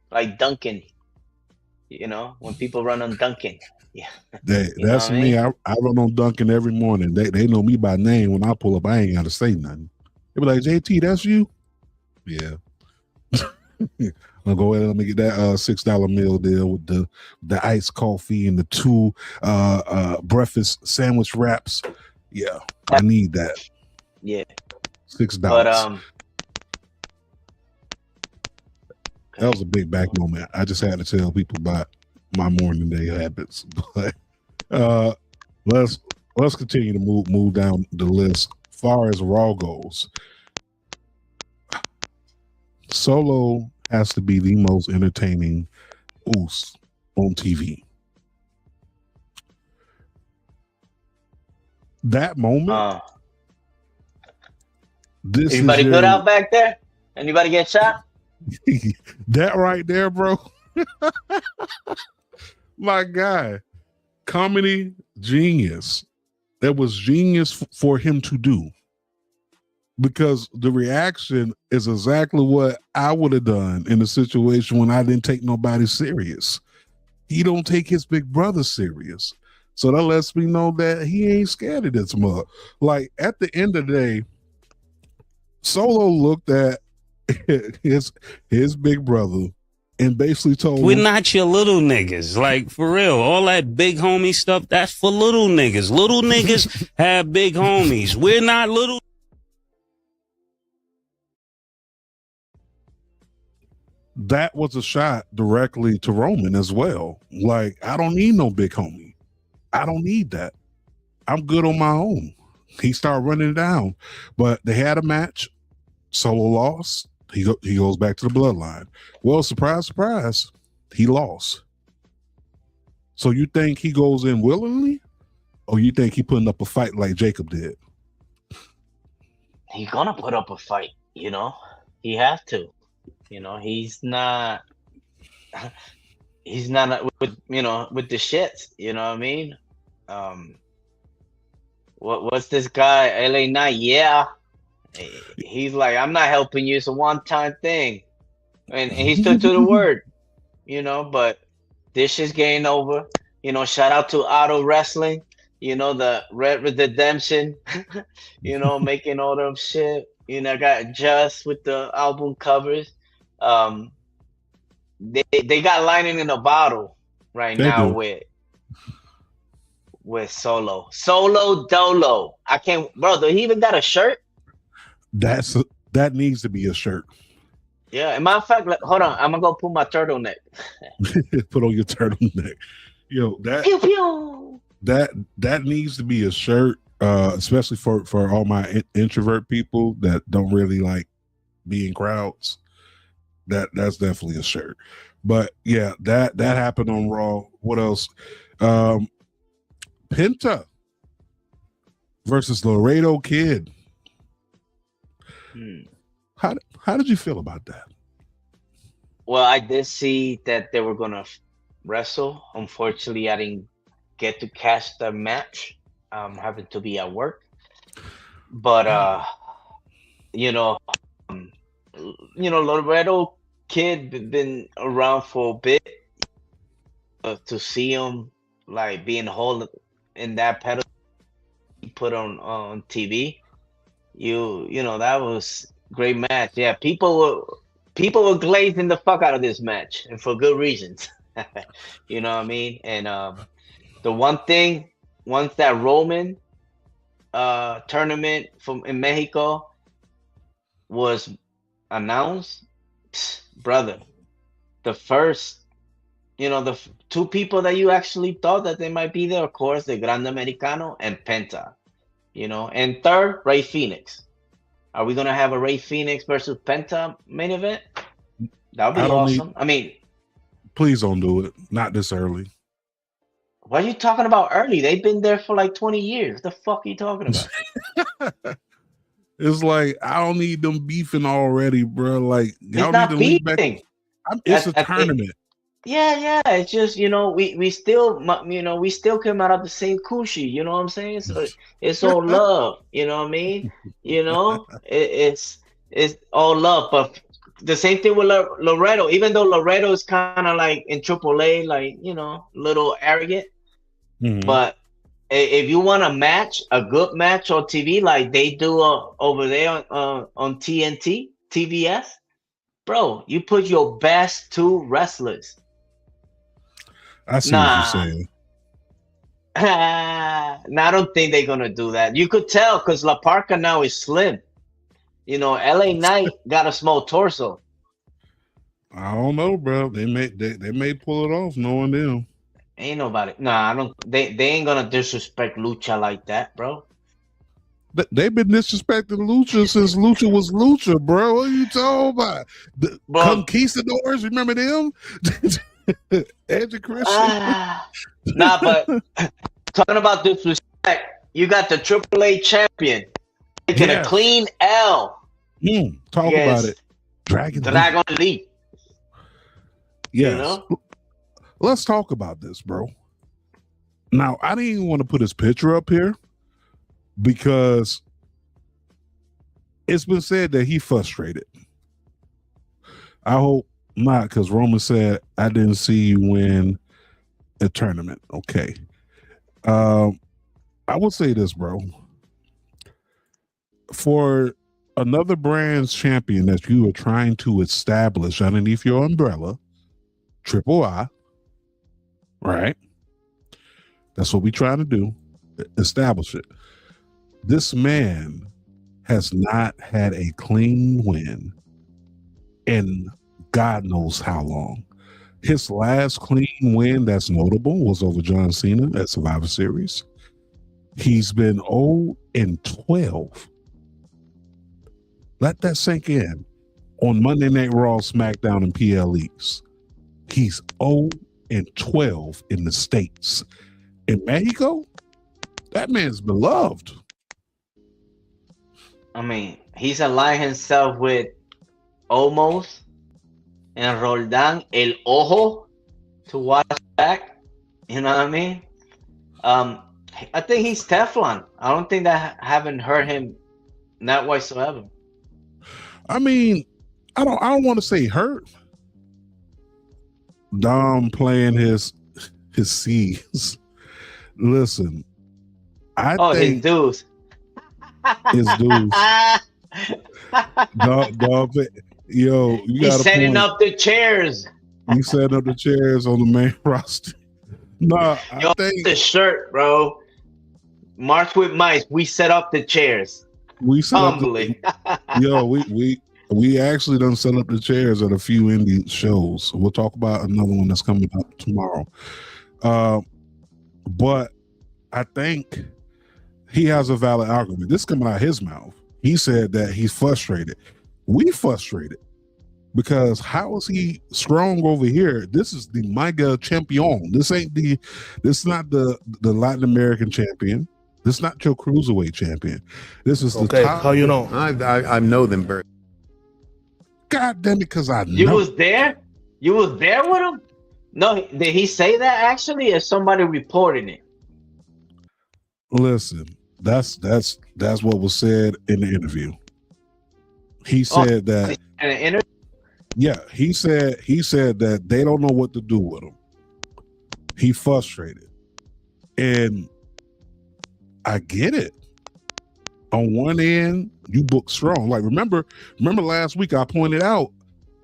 like Duncan. You know, when people run on Duncan. Yeah. That's me. I run on Duncan every morning. They know me by name. When I pull up, I ain't gotta say nothing. They be like, JT, that's you? Yeah. I'll go ahead and let me get that $6 meal deal with the iced coffee and the 2 breakfast sandwich wraps. Yeah, I need that. Yeah. $6. But that was a big back moment. I just had to tell people about my morning day habits. But let's continue to move down the list. As far as Raw goes, Solo has to be the most entertaining oos on TV. That moment. Anybody good out back there? Anybody get shot? That right there, bro. My guy, comedy genius. That was genius for him to do, because the reaction is exactly what I would have done in a situation when I didn't take nobody serious. He don't take his big brother serious, so that lets me know that he ain't scared of this mug. Like at the end of the day, Solo looked at his big brother and basically told we're him, not your little niggas. Like, for real, all that big homie stuff, that's for little niggas. Little niggas have big homies. We're not little. that was a shot directly to Roman as well. Like, I don't need no big homie. I don't need that. I'm good on my own. He started running it down, but they had a match. Solo lost. He goes back to the bloodline. Well, surprise, surprise, he lost. So you think he goes in willingly, or you think he putting up a fight like Jacob did? He's gonna put up a fight, you know. He has to. You know, he's not with, you know, with the shits, you know what I mean? What's this guy, LA Knight? Yeah. He's like, I'm not helping you, it's a one-time thing. And he stood to the word, you know, but this shit's getting over. You know, shout out to Auto Wrestling, you know, the Red Redemption, you know, making all them shit. You know, got Just with the album covers. they got lightning in a bottle right They now do. with Solo Dolo. I can't, bro. Do he even got a shirt? That needs to be a shirt. Yeah. As a matter of fact, hold on. I'm gonna go put my turtleneck. Put on your turtleneck. Yo, Pew pew. that needs to be a shirt, especially for all my introvert people that don't really like being crowds. That's definitely a shirt. But yeah, that happened on Raw. What else? Penta versus Laredo Kid. How did you feel about that? Well, I did see that they were gonna wrestle. Unfortunately, I didn't get to catch the match. Happened to be at work. But Laredo Kid been around for a bit. To see him like being held in that pedal he put on TV, you know that was great match. Yeah, people were glazing the fuck out of this match, and for good reasons. You know what I mean? And the one thing, once that Roman tournament in Mexico was announced, brother, the first, the two people that you actually thought that they might be there, of course, the Grande Americano and Penta, and third, Ray Phoenix. Are we gonna have a Ray Phoenix versus Penta main event? That would be awesome. I mean, please don't do it. Not this early. What are you talking about early? They've been there for like 20 years. The fuck are you talking about? It's like, I don't need them beefing already, bro. Like, y'all it's need to leave back. beefing. It's a tournament. Yeah. It's just, we still came out of the same coochie. You know what I'm saying? So it's all love. You know what I mean? It's all love. But the same thing with Laredo. Even though Laredo is kind of like in AAA, like, little arrogant. Mm-hmm. But if you want a good match on TV, like they do over there on TNT, TBS, bro, you put your best two wrestlers. I see what you're saying. I don't think they're gonna do that. You could tell because La Parca now is slim. LA Knight got a small torso. I don't know, bro. They may pull it off, knowing them. Ain't nobody. Nah, I don't. They ain't gonna disrespect Lucha like that, bro. They've been disrespecting Lucha since Lucha was Lucha, bro. What are you talking about? The Conquistadors, remember them? Edge and Christian. Nah, but talking about disrespect, you got the AAA champion taking a clean L. Talk about it. Dragon Lee. Yes. Let's talk about this, bro. Now, I didn't even want to put his picture up here because it's been said that he frustrated. I hope not, because Roman said, I didn't see you win a tournament. Okay. I would say this, bro. For another brand's champion that you are trying to establish underneath your umbrella, Triple I, right? That's what we're trying to do. Establish it. This man has not had a clean win in God knows how long. His last clean win that's notable was over John Cena at Survivor Series. He's been 0-12. Let that sink in. On Monday Night Raw, SmackDown, and PLEs. He's 0-12 in the States. In Mexico, that man's beloved. I mean, he's aligned himself with Omos and Roldan El Ojo to watch back. You know what I mean? I think he's Teflon. I don't think that haven't hurt him not whatsoever. I mean, I don't want to say hurt. Dom playing his C's. Listen, I think his dudes. His dudes. Dog, yo, you he's setting up the chairs. We set up the chairs on the main roster. No, I think the shirt, bro. March with mice. We set up the chairs. we set Humbly. up we actually done set up the chairs at a few indie shows. We'll talk about another one that's coming up tomorrow. But I think he has a valid argument. This coming out of his mouth. He said that he's frustrated. We frustrated because how is he strong over here? This is the Mega Champion. This is not the Latin American champion. This is not your cruiserweight champion. This is the top. How you know? I know them very. God damn it, because I know. You was there? You was there with him? No, did he say that actually, or somebody reported it? Listen, that's what was said in the interview. He said that In an interview? yeah, he said that they don't know what to do with him. He frustrated. And I get it. On one end, you book strong. Like remember last week I pointed out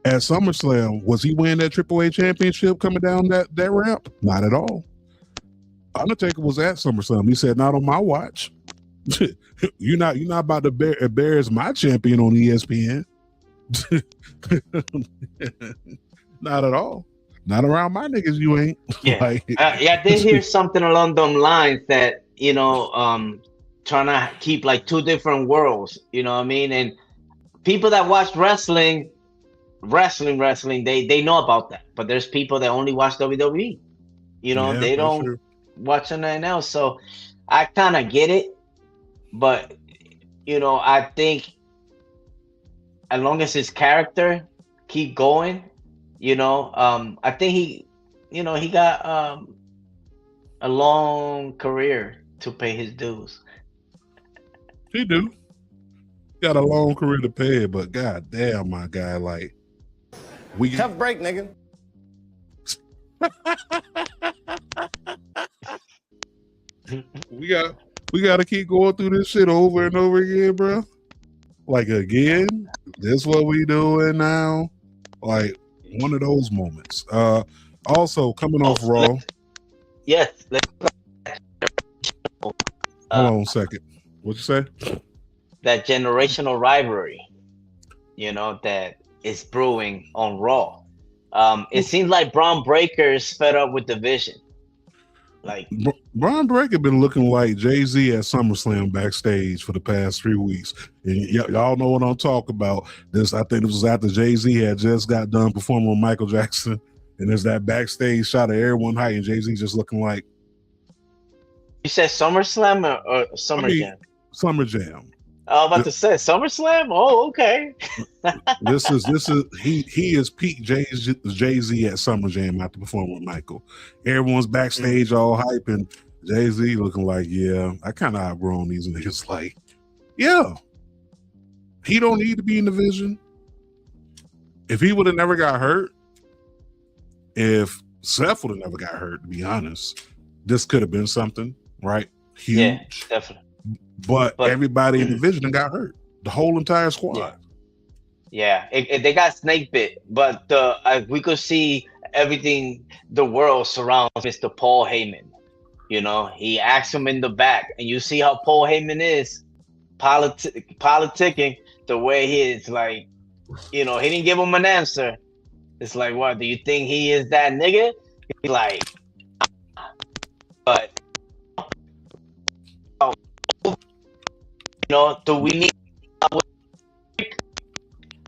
at SummerSlam, was he winning that AAA championship coming down that ramp? Not at all. Undertaker was at SummerSlam. He said, "Not on my watch. you're not about to embarrass my champion on ESPN." Not at all. Not around my niggas. You ain't. Yeah, I did hear something along those lines that trying to keep like two different worlds. You know what I mean? And people that watch wrestling, they know about that. But there's people that only watch WWE. They don't watch anything else. So I kind of get it. But I think as long as his character keep going, I think he got a long career to pay his dues. He do. Got a long career to pay, but god damn, my guy, like Tough break, nigga. we got to keep going through this shit over and over again, bro. Like again, this what we doing now. Like one of those moments. Also coming off Raw. Yes. Hold on a second. What you say? That generational rivalry, that is brewing on Raw. It seems like Bron Breakker's fed up with the vision. Like Bron Breakker been looking like Jay-Z at SummerSlam backstage for the past 3 weeks. And y'all know what I'm talking about. I think this was after Jay-Z had just got done performing with Michael Jackson. And there's that backstage shot of everyone high and Jay-Z just looking like. You said SummerSlam or Summer Jam? Summer Jam. I was about to say SummerSlam. Oh, okay. This is he is peak Jay-Z at Summer Jam after performing with Michael. Everyone's backstage all hype and Jay-Z looking like, yeah, I kind of outgrown these niggas. Like, yeah, he don't need to be in the vision. If he would have never got hurt, if Seth would have never got hurt, to be honest, this could have been something, right? Huge. Yeah, definitely. But everybody in the division got hurt. The whole entire squad. Yeah, they got snake bit, but we could see everything. The world surrounds Mr. Paul Heyman. He acts him in the back, and you see how Paul Heyman is politicking the way he is. Like, he didn't give him an answer. It's like, what? Do you think he is that nigga? He's like, but. Do we need? I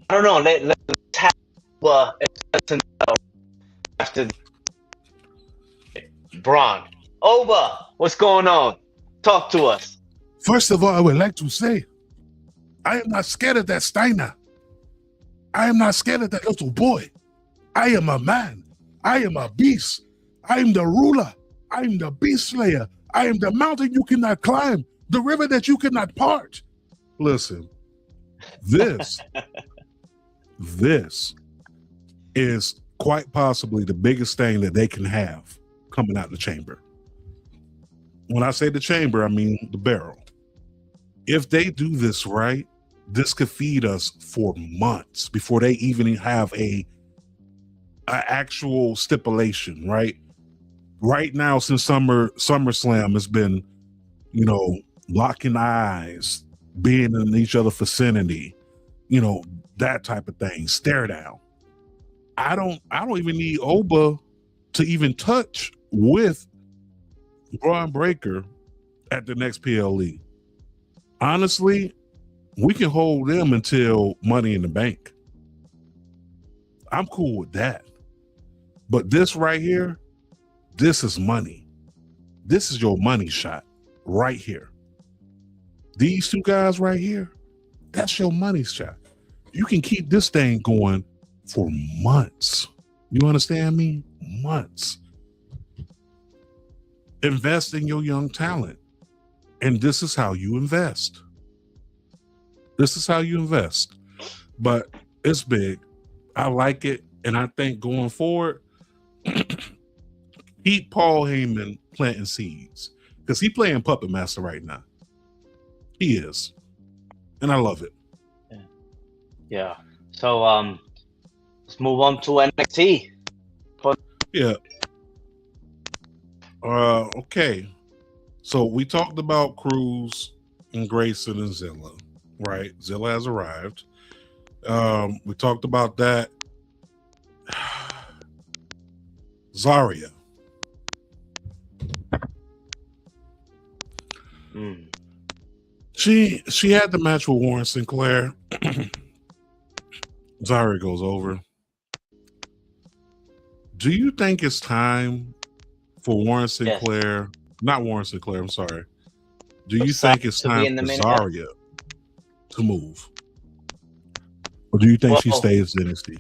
don't know. Let's have after Bron. Over. What's going on? Talk to us. First of all, I would like to say, I am not scared of that Steiner. I am not scared of that little boy. I am a man. I am a beast. I am the ruler. I am the beast slayer. I am the mountain you cannot climb. The river that you cannot part. Listen, this is quite possibly the biggest thing that they can have coming out of the chamber. When I say the chamber, I mean the barrel. If they do this right, this could feed us for months before they even have a an actual stipulation, right? Right now, since SummerSlam has been, you know, locking eyes, being in each other's vicinity, you know, that type of thing, stare down. I don't even need Oba to even touch with Braun Breaker at the next PLE. Honestly, we can hold them until Money in the Bank. I'm cool with that. But this right here, this is money. This is your money shot right here. These two guys right here, that's your money shot. You can keep this thing going for months. You understand me? Months. Invest in your young talent. And this is how you invest. This is how you invest. But it's big. I like it. And I think going forward, keep Paul Heyman planting seeds. Because he's playing Puppet Master right now. He is. And I love it. Yeah. So let's move on to NXT. Yeah. Okay. So we talked about Cruz and Grayson and Zilla, right? Zilla has arrived. We talked about that. Zarya. She had the match with Warren Sinclair. Zarya goes over. Do you think it's time for Warren Sinclair? Yes. Not Warren Sinclair, I'm sorry. Do you think it's time for Zarya to move? Or do you think she stays in NXT?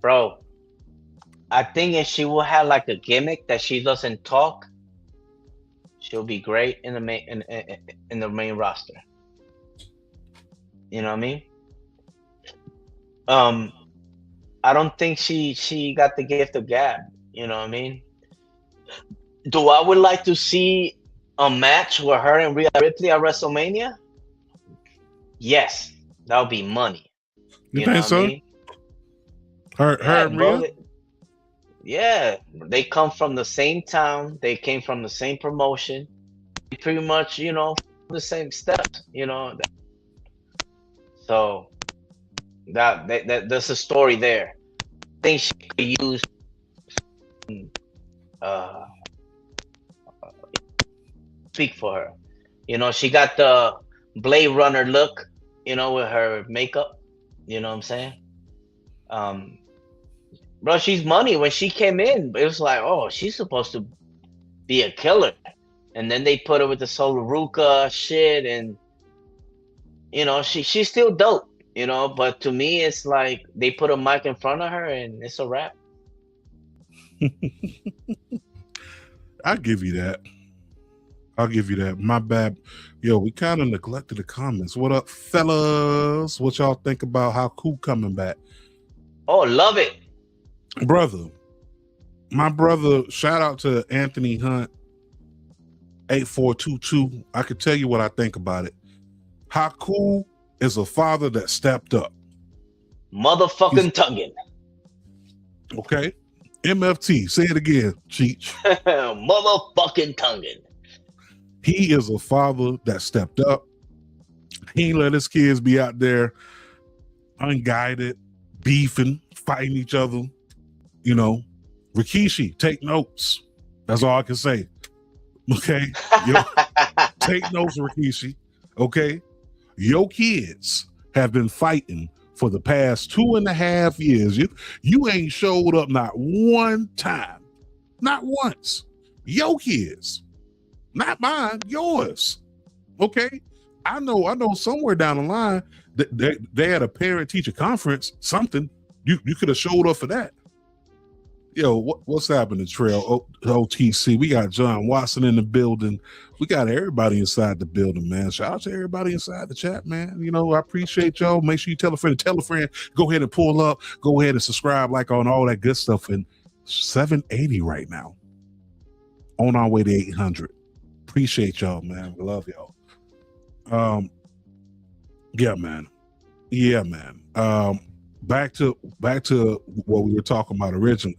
Bro, I think if she will have like a gimmick that she doesn't talk, she'll be great in the main roster. You know what I mean? I don't think she got the gift of gab. You know what I mean? Do I would like to see a match with her and Rhea Ripley at WrestleMania? Yes, that would be money. You think so? I mean? Her and Rhea? Yeah, they come from the same town. They came from the same promotion. Pretty much, you know, the same steps. You know, so there's a story there. I think she could use speak for her. You know, she got the Blade Runner look, you know, with her makeup. You know what I'm saying? Bro, she's money. When she came in, it was like, oh, she's supposed to be a killer. And then they put her with the Solar Ruka shit, and you know, she's still dope, you know, but to me it's like they put a mic in front of her and it's a wrap. I'll give you that. My bad. Yo, we kind of neglected the comments. What up, fellas? What y'all think about how Cool coming back? Oh, love it. Brother. My brother, shout out to Anthony Hunt, 8422. I can tell you what I think about it. Haku is a father that stepped up. Motherfucking Tuggen. Okay. MFT, say it again, Cheech. Motherfucking Tuggen. He is a father that stepped up. He ain't let his kids be out there unguided, beefing, fighting each other. You know, Rikishi, take notes. That's all I can say. Okay? Take notes, Rikishi. Okay? Your kids have been fighting for the past 2.5 years. You ain't showed up not one time. Not once. Your kids. Not mine, yours. Okay? I know somewhere down the line that they had a parent-teacher conference, something. You could have showed up for that. Yo, what's happening, Trail? OTC. We got John Watson in the building. We got everybody inside the building, man. Shout out to everybody inside the chat, man. You know, I appreciate y'all. Make sure you tell a friend. Go ahead and pull up. Go ahead and subscribe, like on all that good stuff. And 780 right now. On our way to 800. Appreciate y'all, man. We love y'all. Yeah, man. back to what we were talking about originally.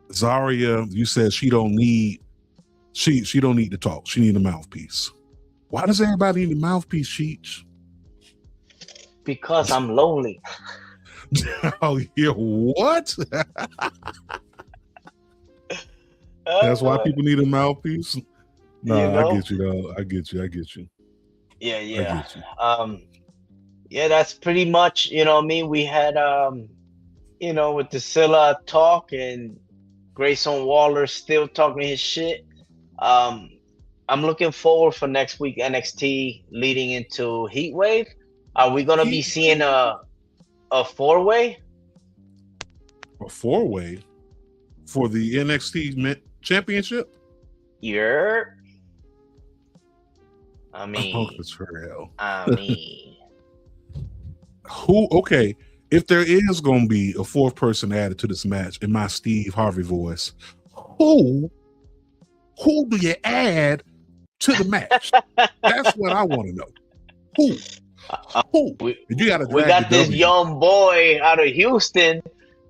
Zarya, you said she don't need to talk. She need a mouthpiece. Why does everybody need a mouthpiece, Cheech? Because I'm lonely. Oh yeah, what? That's why people need a mouthpiece. No, You know? I get you though. I get you. Yeah. I get you. Yeah, that's pretty much, you know what I mean? We had with the Zilla talk and Grayson Waller still talking his shit. I'm looking forward for next week NXT leading into Heat Wave. Are we gonna be seeing a 4-way? A 4-way for the NXT championship? Yeah. I mean, who? Okay, if there is going to be a fourth person added to this match, in my Steve Harvey voice, who do you add to the match? That's what I want to know. Who? We got this young boy out of Houston,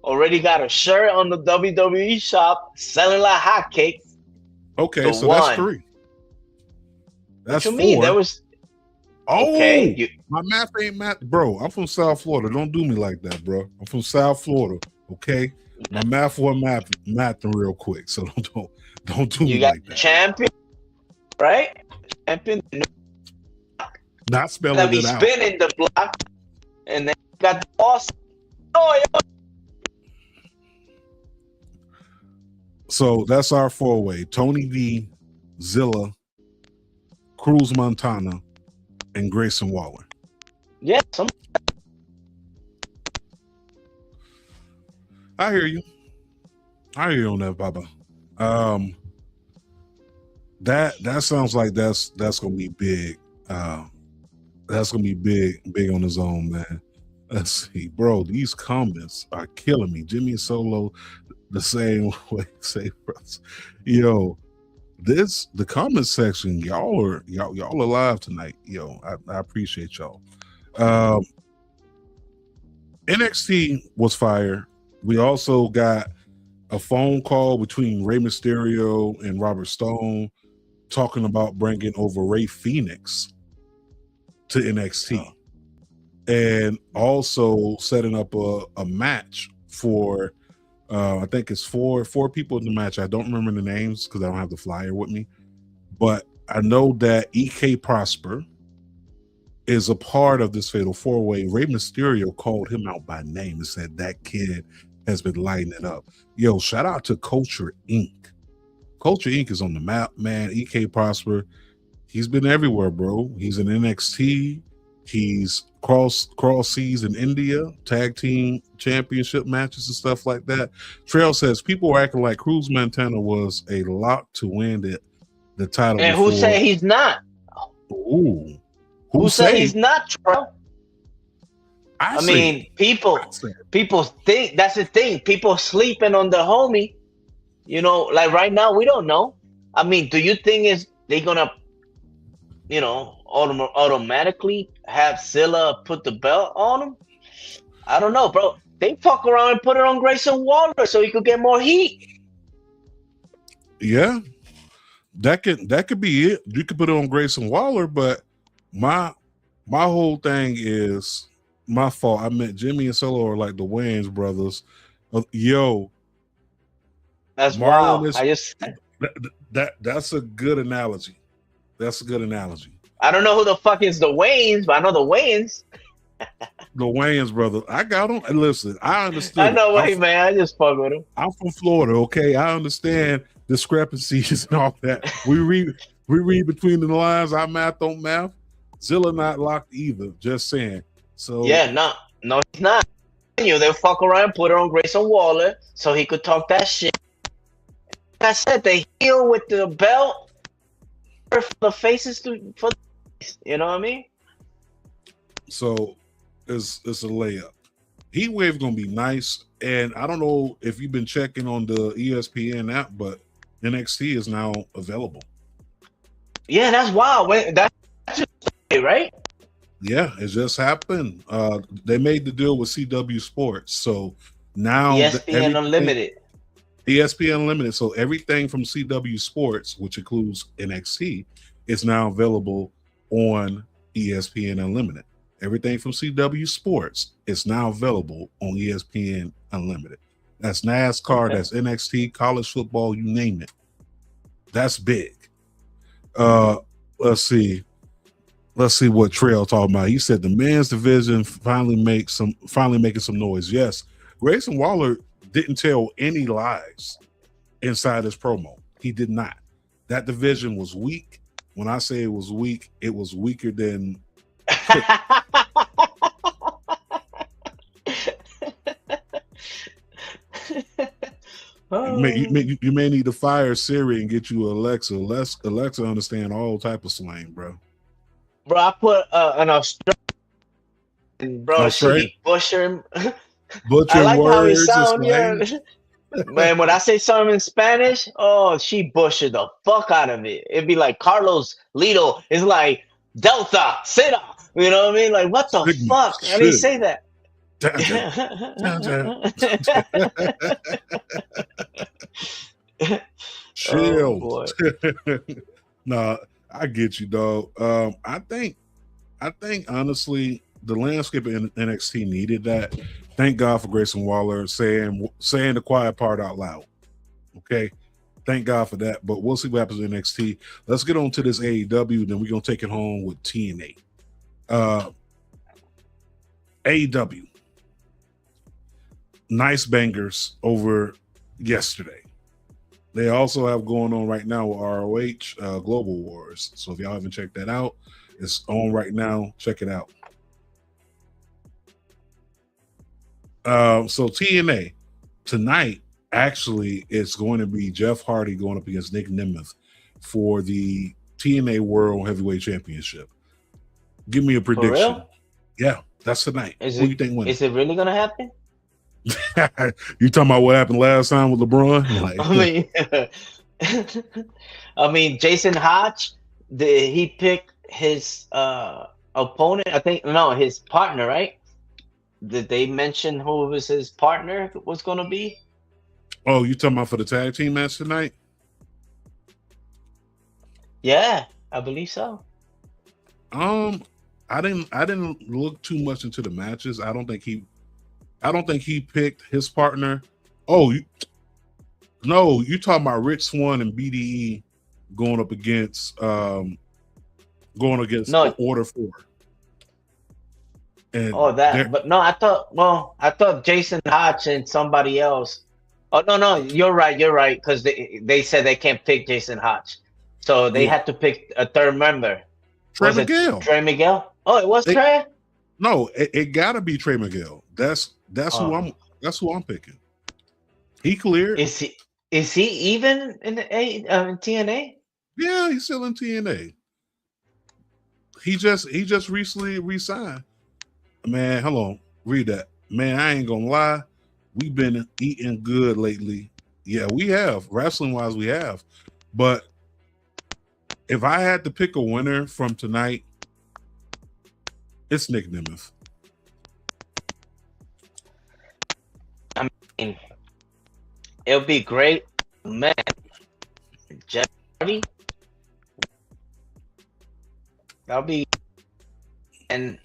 already got a shirt on the WWE shop, selling like hotcakes. Okay, so that's 3. That's what you 4. mean? There was. Okay, my math ain't math, bro. I'm from South Florida. Don't do me like that, bro. I'm from South Florida. Okay, my math was mathing real quick, so don't do me like that. You got champion, right? Champion. Not spelling it out. Spinning the block, and then you got the boss. Oh, yeah. So that's our 4-way: Tony D, Zilla, Cruz Montana, and Grayson Waller. Yeah, I hear you on that, Baba. That sounds like that's gonna be big. That's gonna be big on his own, man. Let's see, bro. These comments are killing me. Jimmy Solo, the same way. Say, yo, the comment section, y'all are live tonight. Yo, I appreciate y'all. NXT was fire. We also got a phone call between Rey Mysterio and Robert Stone talking about bringing over Rey Fenix to NXT, and also setting up a match for I think it's four people in the match. I don't remember the names because I don't have the flyer with me, but I know that EK Prosper is a part of this fatal 4-way. Rey Mysterio called him out by name and said that kid has been lighting it up. Yo, shout out to Culture Inc. Culture Inc. is on the map, man. EK Prosper, he's been everywhere, bro. He's in NXT. He's cross seas in India, tag team championship matches and stuff like that. Trail says people are acting like Cruz Montana was a lock to win the title. And who say he's not? Ooh. Who say he's not, Trail? I mean, people think that's the thing. People sleeping on the homie. You know, like right now, we don't know. I mean, do you think they gonna, automatically have Zilla put the belt on him? I don't know, bro. They fuck around and put it on Grayson Waller so he could get more heat. Yeah, that could be it. You could put it on Grayson Waller, but my whole thing is my fault. I meant Jimmy and Solo are like the Wayans brothers. Yo, that's wild. That's a good analogy. That's a good analogy. I don't know who the fuck is the Wayans, but I know the Wayans. The Wayans brother. I got them. Listen, I understood. I know, man. I just fuck with him. I'm from Florida, okay? I understand discrepancies and all that. We read between the lines. I math don't math. Zilla not locked either. Just saying. So yeah, no, he's not. They fuck around, put it on Grayson Waller so he could talk that shit. Like I said, they heal with the belt for the faces for you know what I mean? So it's a layup. Heat Wave gonna be nice, and I don't know if you've been checking on the ESPN app, but NXT is now available. Yeah, that's wild. That's just right. Yeah, it just happened. They made the deal with CW Sports, so now ESPN Unlimited. ESPN Unlimited. So everything from CW Sports, which includes NXT, is now available on ESPN Unlimited. Everything from CW Sports is now available on ESPN Unlimited. That's NASCAR, that's NXT, college football, you name it. That's big. Let's see what Trail talking about. He said the men's division finally making some noise. Yes, Grayson Waller didn't tell any lies inside his promo. He did not. That division was weak. When I say it was weak, it was weaker than. You may need to fire Siri and get you Alexa. Alexa understand all type of slang, bro. Bro, I put an Australian, bro. She butchering I like how he sound, yeah. Man, when I say something in Spanish, oh, she butchered the fuck out of it. It'd be like Carlos Lido. It's like Delta, Sita. You know what I mean? Like, what the fuck? I didn't say that. Chill. Oh, nah, I get you, dog. I think honestly, the landscape in NXT needed that. Thank God for Grayson Waller saying the quiet part out loud. Okay, thank God for that. But we'll see what happens in NXT. Let's get on to this AEW. Then we're gonna take it home with TNA. AEW. Nice bangers over yesterday. They also have going on right now with ROH Global Wars. So if y'all haven't checked that out, it's on right now. Check it out. So TNA tonight, actually, it's going to be Jeff Hardy going up against Nick Nemeth for the TNA World Heavyweight Championship. Give me a prediction. For real? Yeah, that's tonight. Who do you think wins? Is it really going to happen? You talking about what happened last time with LeBron? I mean, Jason Hodge, he picked his opponent. I think his partner, right? Did they mention who was his partner was going to be? Oh, you talking about for the tag team match tonight? Yeah, I believe so. I didn't look too much into the matches. I don't think he picked his partner. Oh, you talking about Rich Swann and BDE going against Order 4. And but no, I thought Jason Hodge and somebody else. Oh no, you're right, because they said they can't pick Jason Hodge, so they had to pick a third member. Trey Miguel. Trey Miguel. Oh, it was Trey. No, it gotta be Trey Miguel. That's who I'm picking. He cleared. Is he even in the TNA? Yeah, he's still in TNA. He just recently resigned. Man, hold on. Read that. Man, I ain't gonna lie. We've been eating good lately. Yeah, we have. Wrestling wise, we have. But if I had to pick a winner from tonight, it's Nick Nemeth. I mean, it'll be great, man. Jeff Hardy, that'll be, and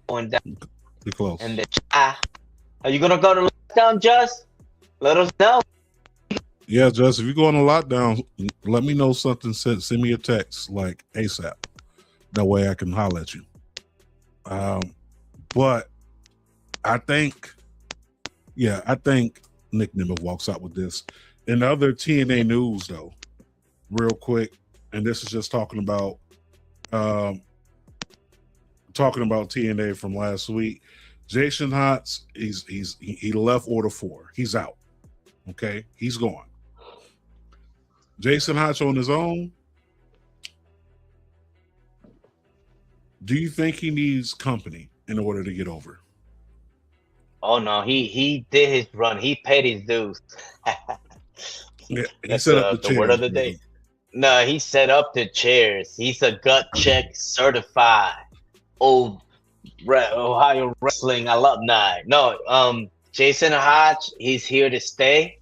going down. Be close. And are you gonna go to lockdown, Just? Let us know. Yeah, Just, if you go on a lockdown, let me know something. Send me a text like ASAP. That way I can holler at you. But I think Nick Nemeth walks out with this. In other TNA news, though, real quick, and this is just talking about TNA from last week. Jason Hodge, he left Order 4. He's out. Okay, he's gone. Jason Hodge on his own. Do you think he needs company in order to get over? Oh no, he did his run. He paid his dues. Yeah, he That's set up the word of the day. No, he set up the chairs. He's a gut check certified old Ohio wrestling alumni. No, Jason Hodge, he's here to stay.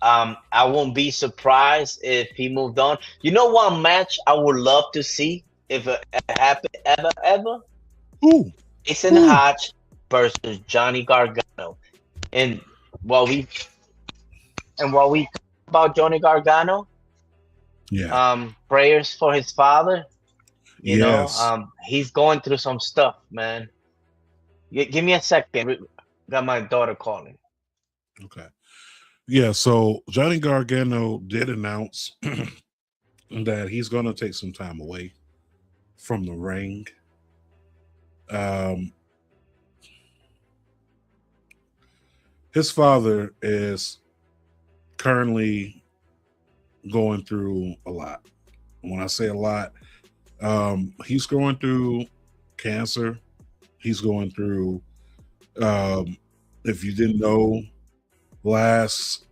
I won't be surprised if he moved on. You know what match I would love to see if it happened ever? Ooh. Jason Hodge versus Johnny Gargano. And while we talk about Johnny Gargano, prayers for his father. You know, he's going through some stuff, man. Give me a second. Got my daughter calling. Okay. Yeah, so Johnny Gargano did announce that he's going to take some time away from the ring. His father is currently going through a lot. When I say a lot, he's going through cancer. He's going through, if you didn't know, last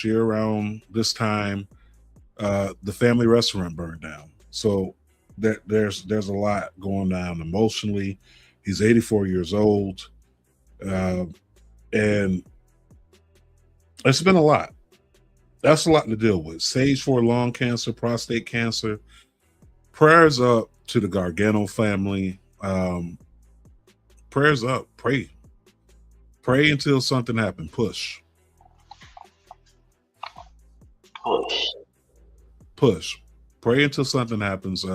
year around this time, the family restaurant burned down. So there's a lot going on emotionally. He's 84 years old, and it's been a lot. That's a lot to deal with. Stage 4 lung cancer, prostate cancer. Prayers up to the Gargano family. Prayers up. Pray until something happens. Push. Pray until something happens.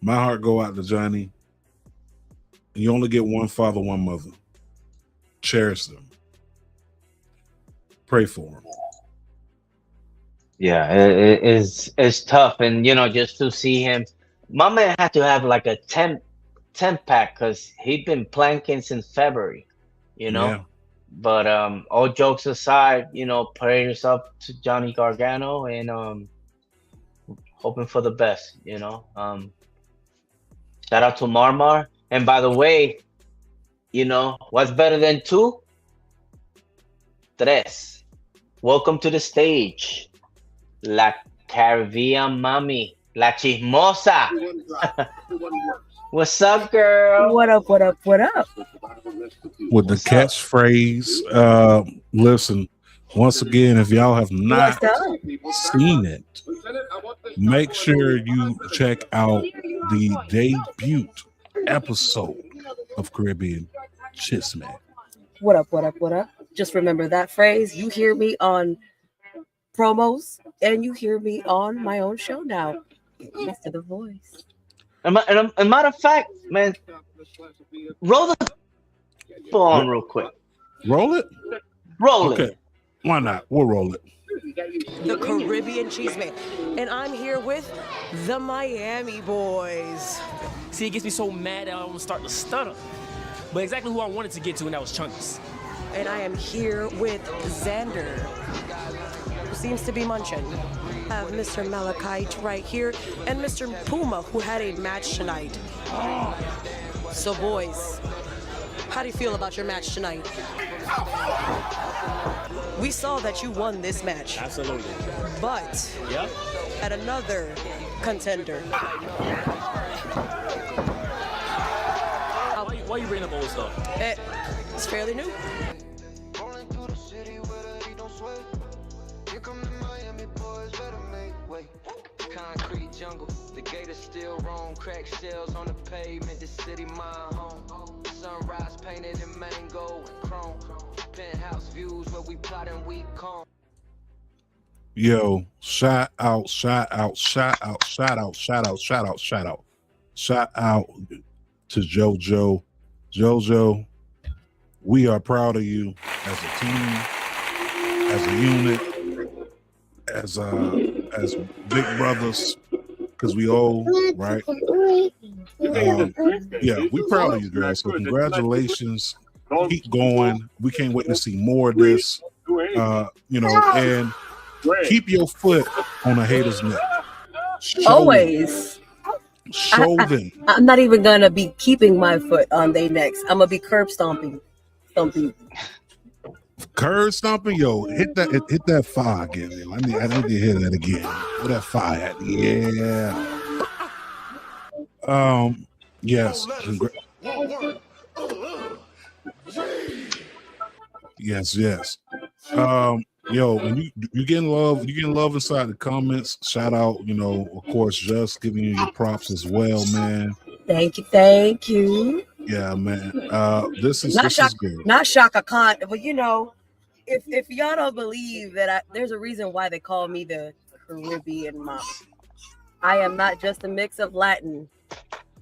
My heart go out to Johnny. You only get one father, one mother. Cherish them. Pray for them. Yeah, it's tough, and you know, just to see him, my man had to have like a 10 pack because he'd been planking since February. You know. Yeah. But all jokes aside, you know, prayers up to Johnny Gargano and hoping for the best, you know. Shout out to Marmar. And by the way, you know, what's better than 2? 3. Welcome to the stage. La Caribbean Mami. La Chismosa. What's up, girl? What up? What up? What up? With the catchphrase, listen, once again, if y'all have not seen it, make sure you check out the debut episode of Caribbean Chismet. What up? What up? What up? Just remember that phrase. You hear me on promos and you hear me on my own show now. Thanks to the voice. And matter of fact, man, roll the on real quick. Roll it? Roll okay. it. Why not? We'll roll it. The Caribbean Cheeseman. And I'm here with the Miami Boys. See, it gets me so mad that I almost start to stutter. But exactly who I wanted to get to, and that was Chunks. And I am here with Xander, who seems to be munching. I have Mr. Malachite right here, and Mr. Puma, who had a match tonight. So, boys, how do you feel about your match tonight? We saw that you won this match. Absolutely. But yep. At another contender. Why you bringing up old stuff? It's fairly new. Concrete jungle, the gate is still wrong. Crack shells on the pavement, the city my home. Sunrise painted in mango and chrome. Penthouse views where we plot and we comb. Yo, shout out to JoJo. JoJo, we are proud of you as a team, as a unit, as big brothers, because we all, right? Yeah, we're proud of you, girls. So congratulations. Keep going. We can't wait to see more of this. You know, and keep your foot on a hater's neck. Always. Show them. I'm not even gonna be keeping my foot on their necks. I'm gonna be curb stomping. Curb stomping, yo, hit that 5 again. I need to hear that again. Where that fire at? Yeah. Yes. Yes. Yo, when you getting love inside the comments. Shout out, of course, just giving you your props as well, man. Thank you. Yeah, man. This is good. Not Shaka Khan, but if y'all don't believe that there's a reason why they call me the Caribbean mom. I am not just a mix of Latin.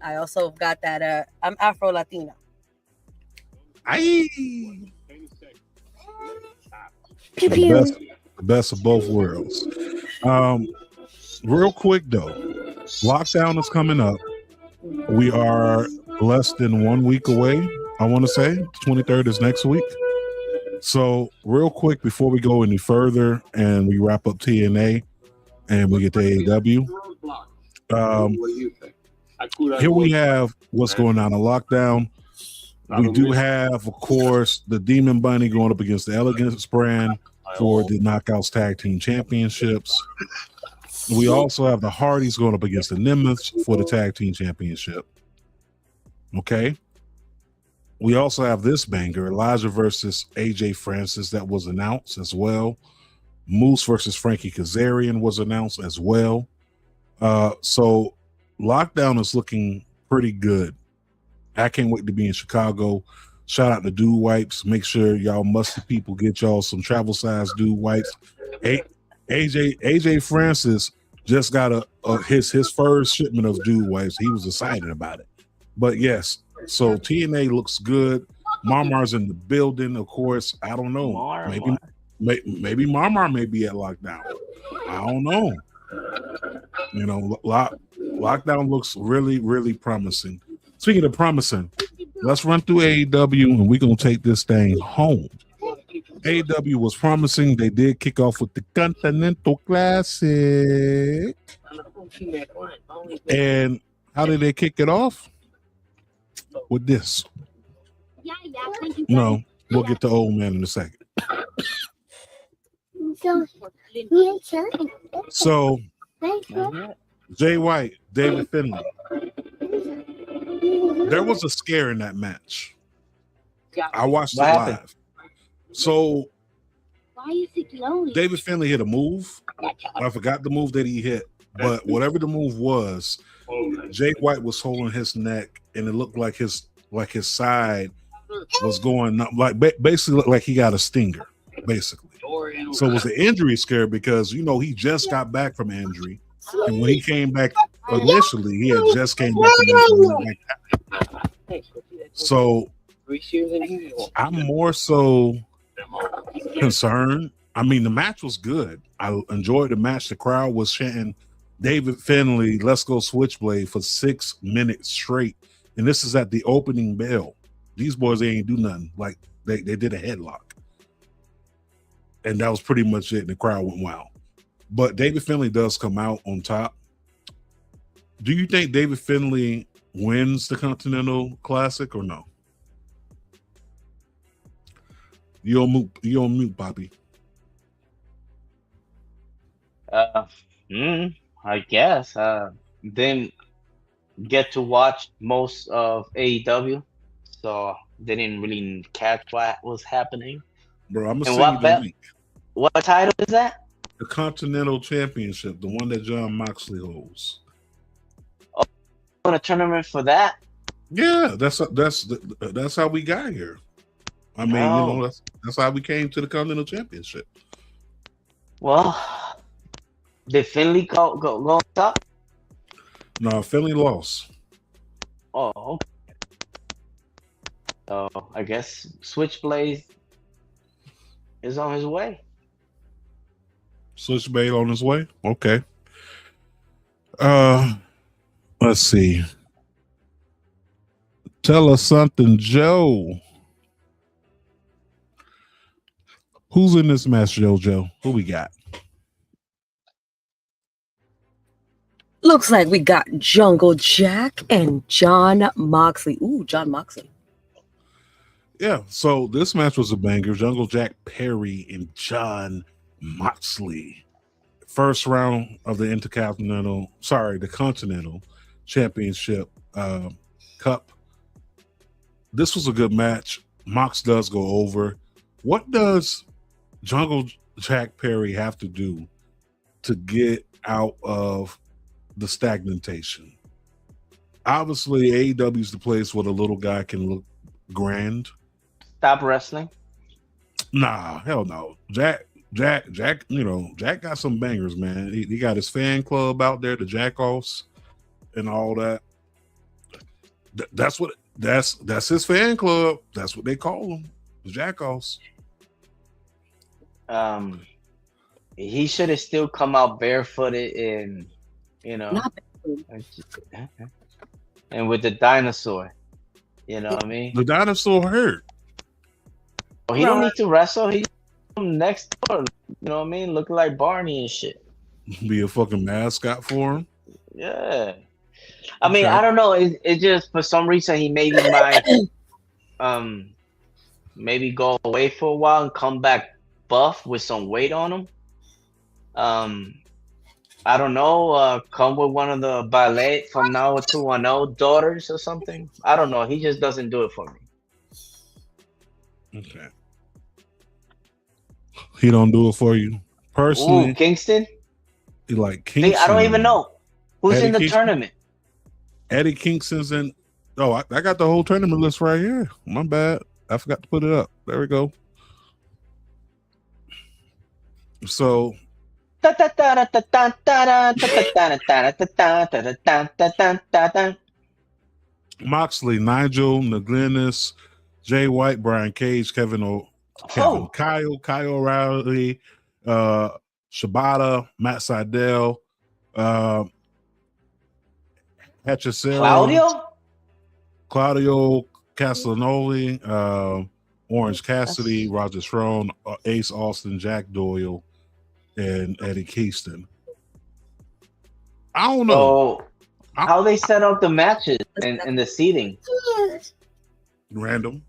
I also got that I'm Afro Latina. The best of both worlds. Real quick though, lockdown is coming up. We are less than 1 week away. I want to say the 23rd is next week. So real quick before we go any further and we wrap up TNA and we get to AEW. Here we have what's going on in lockdown. We do have, of course, the Demon Bunny going up against the Elegance brand for the Knockouts Tag Team Championships. We also have the Hardys going up against the Nemeth for the Tag Team Championship. Okay. We also have this banger, Elijah versus AJ Francis, that was announced as well. Moose versus Frankie Kazarian was announced as well. So lockdown is looking pretty good. I can't wait to be in Chicago. Shout out to Dude Wipes. Make sure y'all musty people get y'all some travel size Dude Wipes. AJ Francis just got his first shipment of Dude Wipes. He was excited about it. But yes, so TNA looks good. Marmar's in the building, of course. I don't know. Maybe Marmar may be at lockdown. I don't know. Lockdown looks really, really promising. Speaking of promising, let's run through AEW and we're going to take this thing home. AEW was promising. They did kick off with the Continental Classic. And how did they kick it off? With this. No, we'll get to old man in a second. So, Jay White, David Finlay. There was a scare in that match. I watched it live. So David Finlay hit a move. I forgot the move that he hit, but whatever the move was, Jay White was holding his neck, and it looked like his side was going up, basically like he got a stinger, basically. So it was an injury scare because he just got back from injury, and when he came back initially, he had just came back from injury. So I'm more so concerned. I mean, the match was good. I enjoyed the match. The crowd was chanting David Finlay, let's go Switchblade for 6 minutes straight. And this is at the opening bell. These boys, they ain't do nothing. Like they did a headlock. And that was pretty much it. And the crowd went wild. But David Finlay does come out on top. Do you think David Finlay wins the Continental Classic or no? You on mute, Bobby. I guess. Didn't get to watch most of AEW, so didn't really catch what was happening. Bro, I'm gonna send you the link. What title is that? The Continental Championship, the one that John Moxley holds. Oh, a tournament for that? Yeah, that's how we got here. I mean, that's how we came to the Continental Championship. Well, did Finlay go top? No, Finlay lost. Oh, okay. So I guess Switchblade is on his way. Switchblade on his way? Okay. Let's see. Tell us something, Joe. Who's in this match, Joe? Who we got? Looks like we got Jungle Jack and John Moxley. Ooh, John Moxley. Yeah, so this match was a banger. Jungle Jack Perry and John Moxley first round of the the Continental Championship Cup. This was a good match. Mox does go over. What does Jungle Jack Perry have to do to get out of the stagnation? Obviously, AEW is the place where the little guy can look grand. Stop wrestling. Nah, hell no. Jack, Jack got some bangers, man. He got his fan club out there, the Jackoffs, and all that. That's his fan club. That's what they call them, the Jackoffs. He should have still come out barefooted and and with the dinosaur. You know what I mean? The dinosaur hurt. He don't need to wrestle. He next door. You know what I mean? Looking like Barney and shit. Be a fucking mascot for him. Yeah. I mean, I don't know. It just for some reason he maybe might maybe go away for a while and come back buff with some weight on him. I don't know. Come with one of the ballet from now 210 daughters or something. I don't know. He just doesn't do it for me. Okay. He don't do it for you personally. Ooh, Kingston. You like Kingston? See, I don't even know who's Eddie in the Kingston? tournament. Eddie Kingston's in. Oh, I got the whole tournament list right here. My bad. I forgot to put it up. There we go. So. Moxley, Nigel, McGuinness, Jay White, Brian Cage, Kyle O'Reilly, Shibata, Matt Sydal, Hechicero, Claudio Castagnoli, Orange Cassidy, Roger Strong, Ace Austin, Jack Doyle, and Eddie Kingston. I don't know. How they set up the matches and the seating? Random.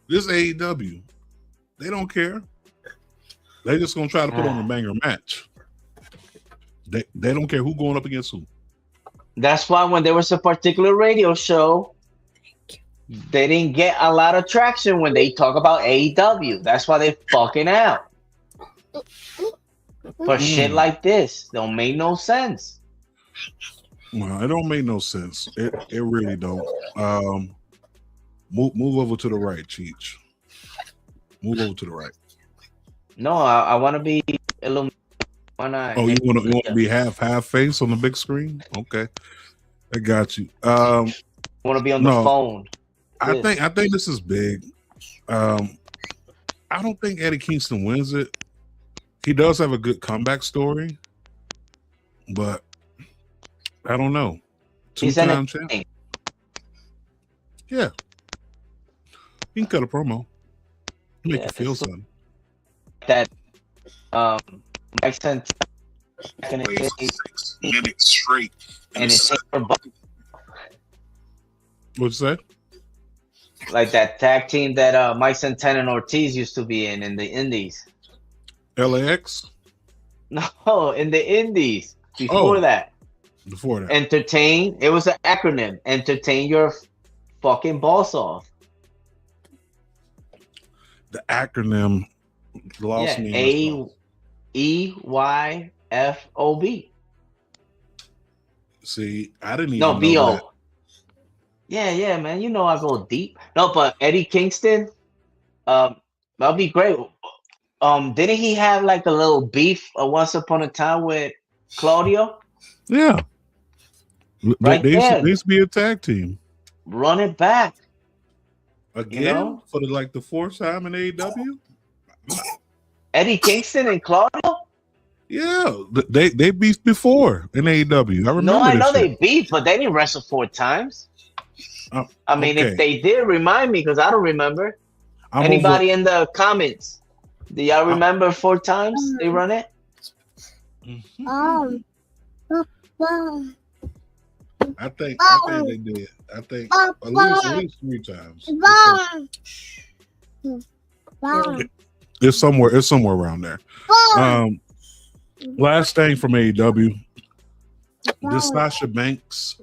This AEW. They don't care. They just gonna try to put on a banger match. They don't care who going up against who. That's why when there was a particular radio show, they didn't get a lot of traction when they talk about AEW. That's why they fucking out. For shit like this, don't make no sense. Well, it don't make no sense. It really don't. Move over to the right, Cheech. Move over to the right. No, I want to be illuminated. Oh, you want to be half face on the big screen? Okay, I got you. I want to be on the phone. I think this is big. I don't think Eddie Kingston wins it. He does have a good comeback story, but I don't know. Two-time champion. Yeah. He can cut a promo. Make you feel something. That Mike sent back in the day, 6 minutes straight. and it's What'd you say? like that tag team that Mike Santana and Ortiz used to be in the Indies. LAX? No, in the Indies. Before that. Before that. Entertain. It was an acronym. Entertain your fucking boss off. The acronym lost me. AEYFOB. See, I didn't even know BO. that. Yeah, man. You know I go deep. No, but Eddie Kingston, that'll be great. Didn't he have like a little beef once upon a time with Claudio? Yeah. Right they there. used to be a tag team. Run it back. Again? You know? For the fourth time in AEW? Eddie Kingston and Claudio? Yeah. They beefed before in AEW. I remember. No, I know shit. they beefed, but they didn't wrestle 4 times. I mean, okay. if they did, remind me, because I don't remember. Anybody in the comments? Do y'all remember 4 times they run it? I think they did. I think at least 3 times. It's somewhere around there. Last thing from AEW. This Sasha Banks,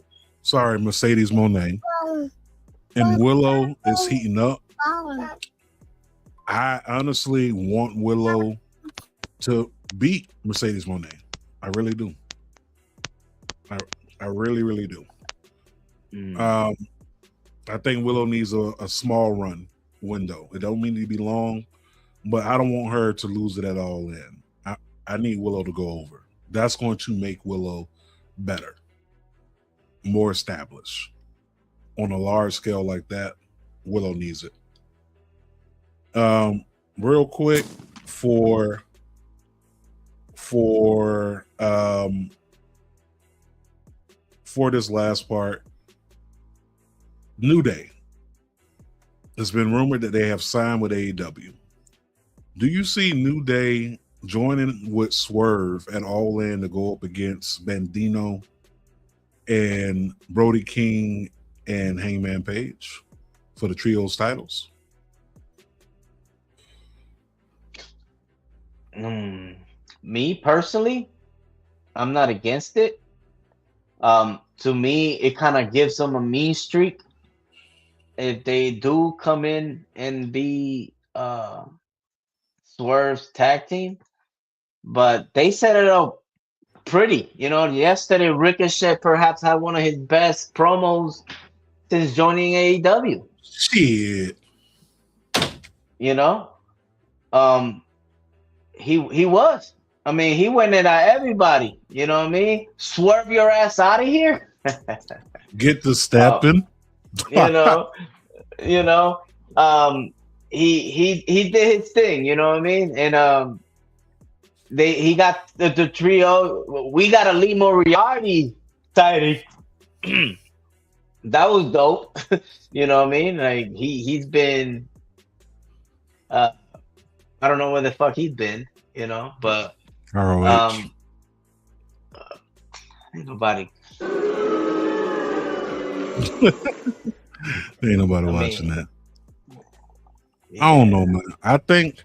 Mercedes Moné, and Willow is heating up. I honestly want Willow to beat Mercedes Moné. I really do. I really, really do. I think Willow needs a small run window. It don't mean to be long, but I don't want her to lose it at all in. I need Willow to go over. That's going to make Willow better, more established. On a large scale like that, Willow needs it. Real quick for this last part, New Day. It's been rumored that they have signed with AEW. Do you see New Day joining with Swerve at All In to go up against Bandino and Brody King and Hangman Page for the trios titles? Me personally, I'm not against it. To me, it kind of gives them a mean streak if they do come in and be Swerve's tag team. But they set it up pretty. Yesterday Ricochet perhaps had one of his best promos since joining AEW. Shit. He was. I mean, he went in at everybody. You know what I mean? Swerve your ass out of here. Get the stepping. He did his thing. You know what I mean? And he got the trio. We got a Lee Moriarty sighting. That was dope. You know what I mean? Like he's been. I don't know where the fuck he's been. But ROH. ain't nobody. Ain't nobody watching that. Yeah. I don't know, man. I think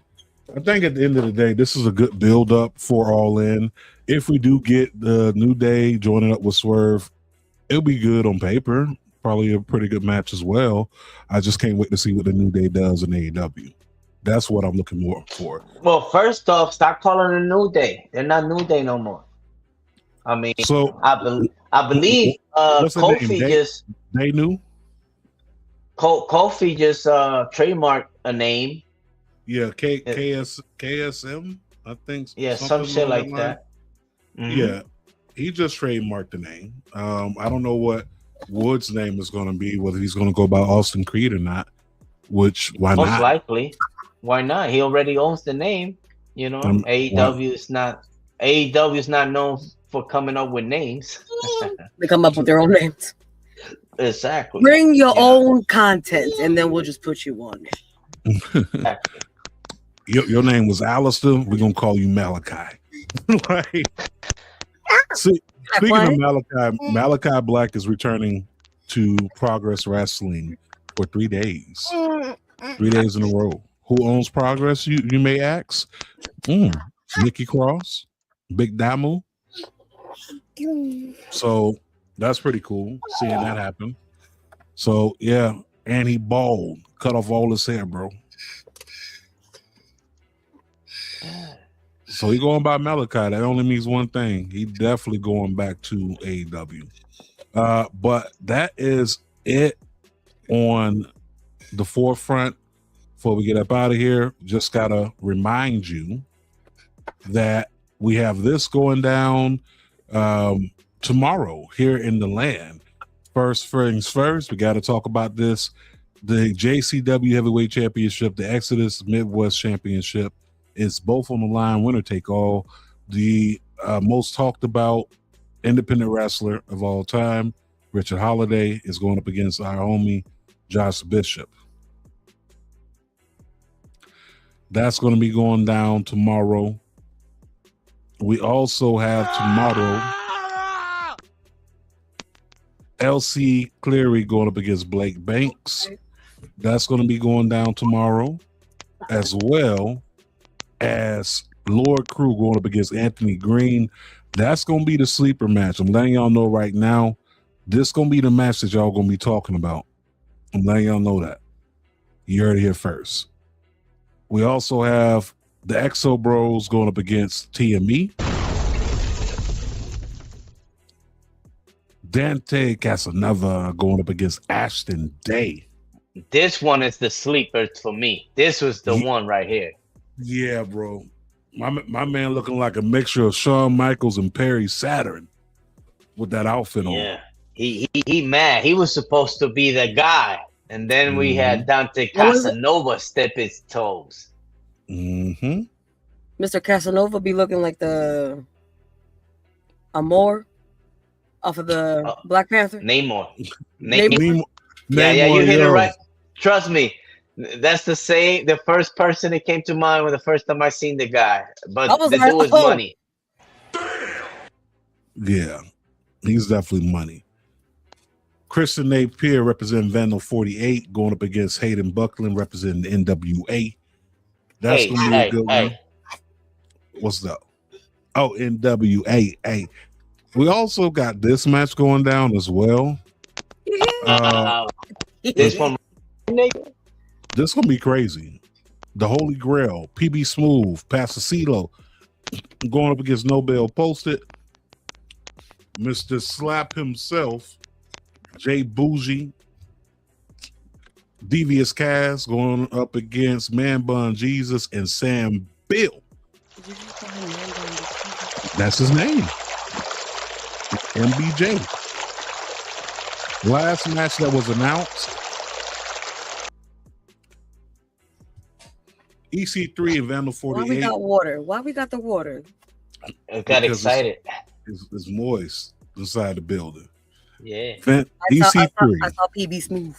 at the end of the day, this is a good build up for All In. If we do get the New Day joining up with Swerve, it'll be good on paper. Probably a pretty good match as well. I just can't wait to see what the New Day does in AEW. That's what I'm looking more for. Well, first off, stop calling it New Day. They're not New Day no more. I mean, so I believe Kofi just they knew. Kofi just trademarked a name. Yeah, KSM, I think. Yeah, some shit like that. Mm-hmm. Yeah, he just trademarked the name. I don't know what Wood's name is going to be, whether he's going to go by Austin Creed or not. Which why not? Most likely, why not? He already owns the name. AEW is not known for coming up with names. They come up with their own names. Exactly. Bring your own content, and then we'll just put you on it. Exactly. Your name was Alistair. We're gonna call you Malachi. Right. See, speaking of Malachi Black is returning to Progress Wrestling for 3 days. 3 days in a row. Who owns Progress, you may ask? Nikki Cross, Big Damu. So that's pretty cool seeing that happen. So yeah, and he bald, cut off all his hair, bro. So he going by Malachi. That only means one thing. He definitely going back to AEW. But that is it on the forefront. Before we get up out of here, just gotta remind you that we have this going down tomorrow here in the land. First things first, we got to talk about this. The JCW Heavyweight Championship, the Exodus Midwest Championship, is both on the line. Winner take all. The most talked about independent wrestler of all time, Richard Holiday, is going up against our homie Josh Bishop. That's going to be going down tomorrow. We also have tomorrow LC Cleary going up against Blake Banks. That's going to be going down tomorrow, as well as Lord Crew going up against Anthony Green. That's going to be the sleeper match. I'm letting y'all know right now. This going to be the match that y'all going to be talking about. I'm letting y'all know that. You heard it here first. We also have the Exo Bros going up against TME. Dante Casanova going up against Ashton Day. This one is the sleeper for me. This was the one right here. Yeah, bro. My man looking like a mixture of Shawn Michaels and Perry Saturn with that outfit on. Yeah. He mad. He was supposed to be the guy. And then we had Dante Casanova step his toes. Mm-hmm. Mr. Casanova be looking like the Amor off of the Black Panther. Namor. Yeah, you hit it right. Trust me. That's the first person that came to mind when the first time I seen the guy. But the dude was money. Yeah, he's definitely money. Christian Napier representing Vandal 48 going up against Hayden Buckland representing the NWA. That's going to be a good one. What's up? Oh, NWA. Hey. We also got this match going down as well. This one, this gonna be crazy. The Holy Grail, PB Smooth, Pastor CeeLo going up against Nobel Posted. Mr. Slap himself, Jay Bougie, Devious Cass going up against Man Bun Jesus and Sam Bill. That's his name. MBJ. Last match that was announced. EC3 and Vandal 48. Why we got water? Why we got the water? I got excited. It's moist inside the building. Yeah. EC3. I saw PB Smooth.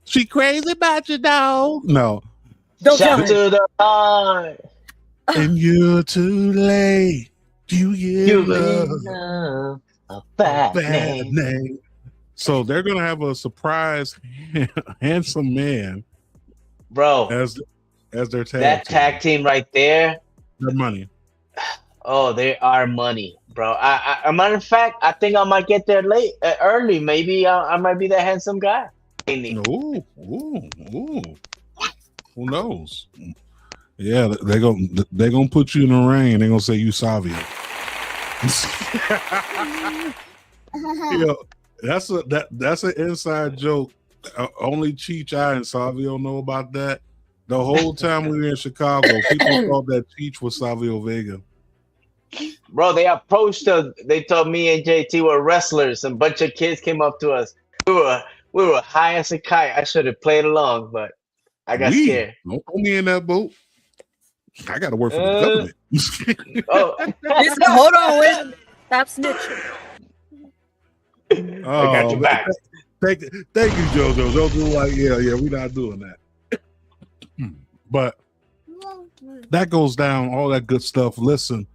She crazy about you, dog. No. Don't Shout to the heart. And you're too late. You love a bad name. So they're gonna have a surprise handsome man, bro, as their tag that team. tag team right there. Their money. Oh, they are money, bro. A matter of fact, I think I might get there early. Maybe I might be that handsome guy. Ooh. Who knows? Yeah, they're gonna put you in the ring. They're gonna say you Savio. That's an inside joke. Only Cheech and Savio know about that. The whole time we were in Chicago, people thought that Cheech was Savio Vega. Bro, they approached us. They told me and JT were wrestlers. A bunch of kids came up to us. We were high as a kite. I should have played along, but I got scared. Don't put me in that boat. I got to work for the government. Hold on, wait. Stop snitching. I got your back. Thank you, JoJo. JoJo, like, yeah, we're not doing that. But that goes down, all that good stuff. Listen,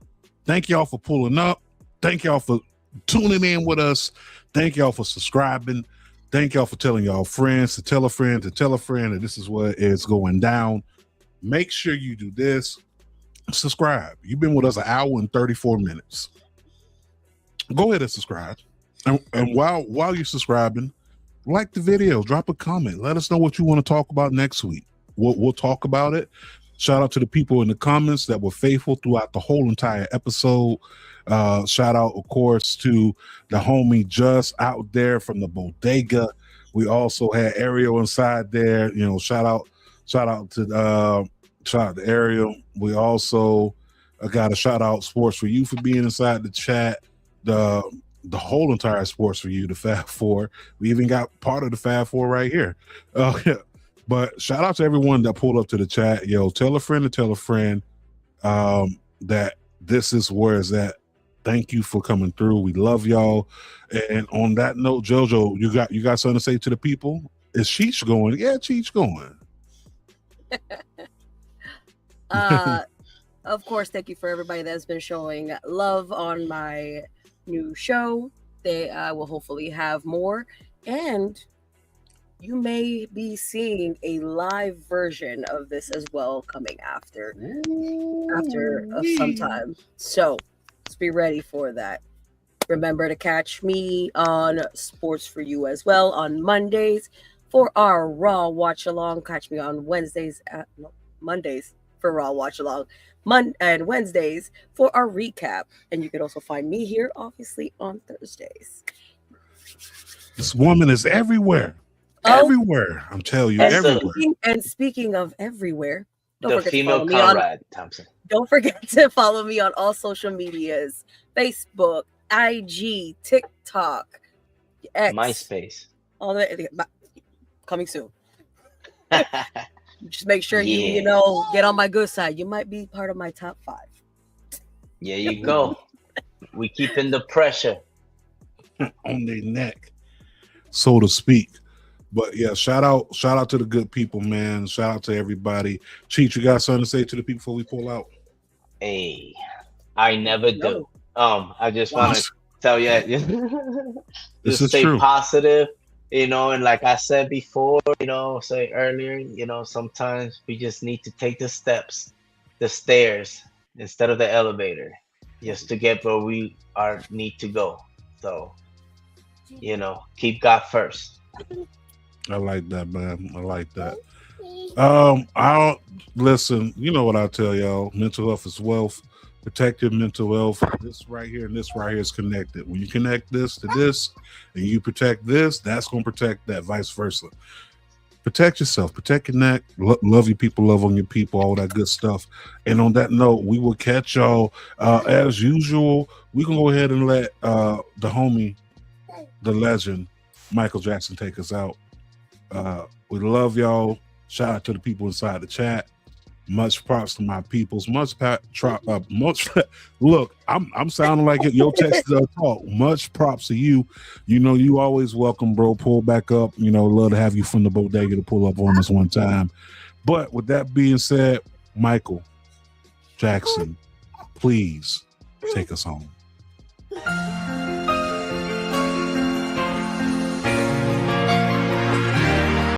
thank y'all for pulling up. Thank y'all for tuning in with us. Thank y'all for subscribing. Thank y'all for telling y'all friends to tell a friend that this is what is going down. Make sure you do this. Subscribe. You've been with us an hour and 34 minutes. Go ahead and subscribe. And while you're subscribing, like the video, drop a comment. Let us know what you want to talk about next week. We'll talk about it. Shout out to the people in the comments that were faithful throughout the whole entire episode. Shout out, of course, to the homie Just out there from the bodega. We also had Ariel inside there. You know, shout out to Ariel. We also got a shout out Sports for You for being inside the chat. The whole entire Sports for You, the Fab Four. We even got part of the Fab Four right here. But shout out to everyone that pulled up to the chat. Yo, tell a friend to tell a friend that this is where it's at. Thank you for coming through. We love y'all. And on that note, JoJo, you got something to say to the people? Is Cheech going? Yeah, Cheech going. Of course, thank you for everybody that's been showing love on my new show. I will hopefully have more. And you may be seeing a live version of this as well coming after some time. So let's be ready for that. Remember to catch me on Sports for You as well on Mondays for our Raw watch along. Catch me on Mondays for Raw watch along, and Wednesdays for our recap. And you can also find me here, obviously, on Thursdays. This woman is everywhere. Everywhere. I'm telling you, everywhere. Speaking of everywhere, the female Conrad Thompson. Don't forget to follow me on all social medias: Facebook, IG, TikTok, X, MySpace. All that coming soon. Just make sure you get on my good side. You might be part of my top 5. Yeah, you go. We keeping the pressure on their neck, so to speak. But yeah, shout out to the good people, man. Shout out to everybody. Cheech, you got something to say to the people before we pull out? Hey, I never do. I just want to tell you, just stay positive, and like I said before, say earlier, sometimes we just need to take the stairs instead of the elevator, just to get where we need to go. So, keep God first. I like that, man. I like that. I'll listen. You know what I tell y'all? Mental health is wealth. Protect your mental health. This right here and this right here is connected. When you connect this to this, and you protect this, that's going to protect that. Vice versa. Protect yourself. Protect your neck. Love your people. Love on your people. All that good stuff. And on that note, we will catch y'all as usual. We can go ahead and let the homie, the legend, Michael Jackson, take us out. We love y'all. Shout out to the people inside the chat. Much props to my peoples. Look, I'm sounding like your text talk. Much props to you. You always welcome, bro. Pull back up. Love to have you from the bodega to pull up on us one time. But with that being said, Michael Jackson, please take us home.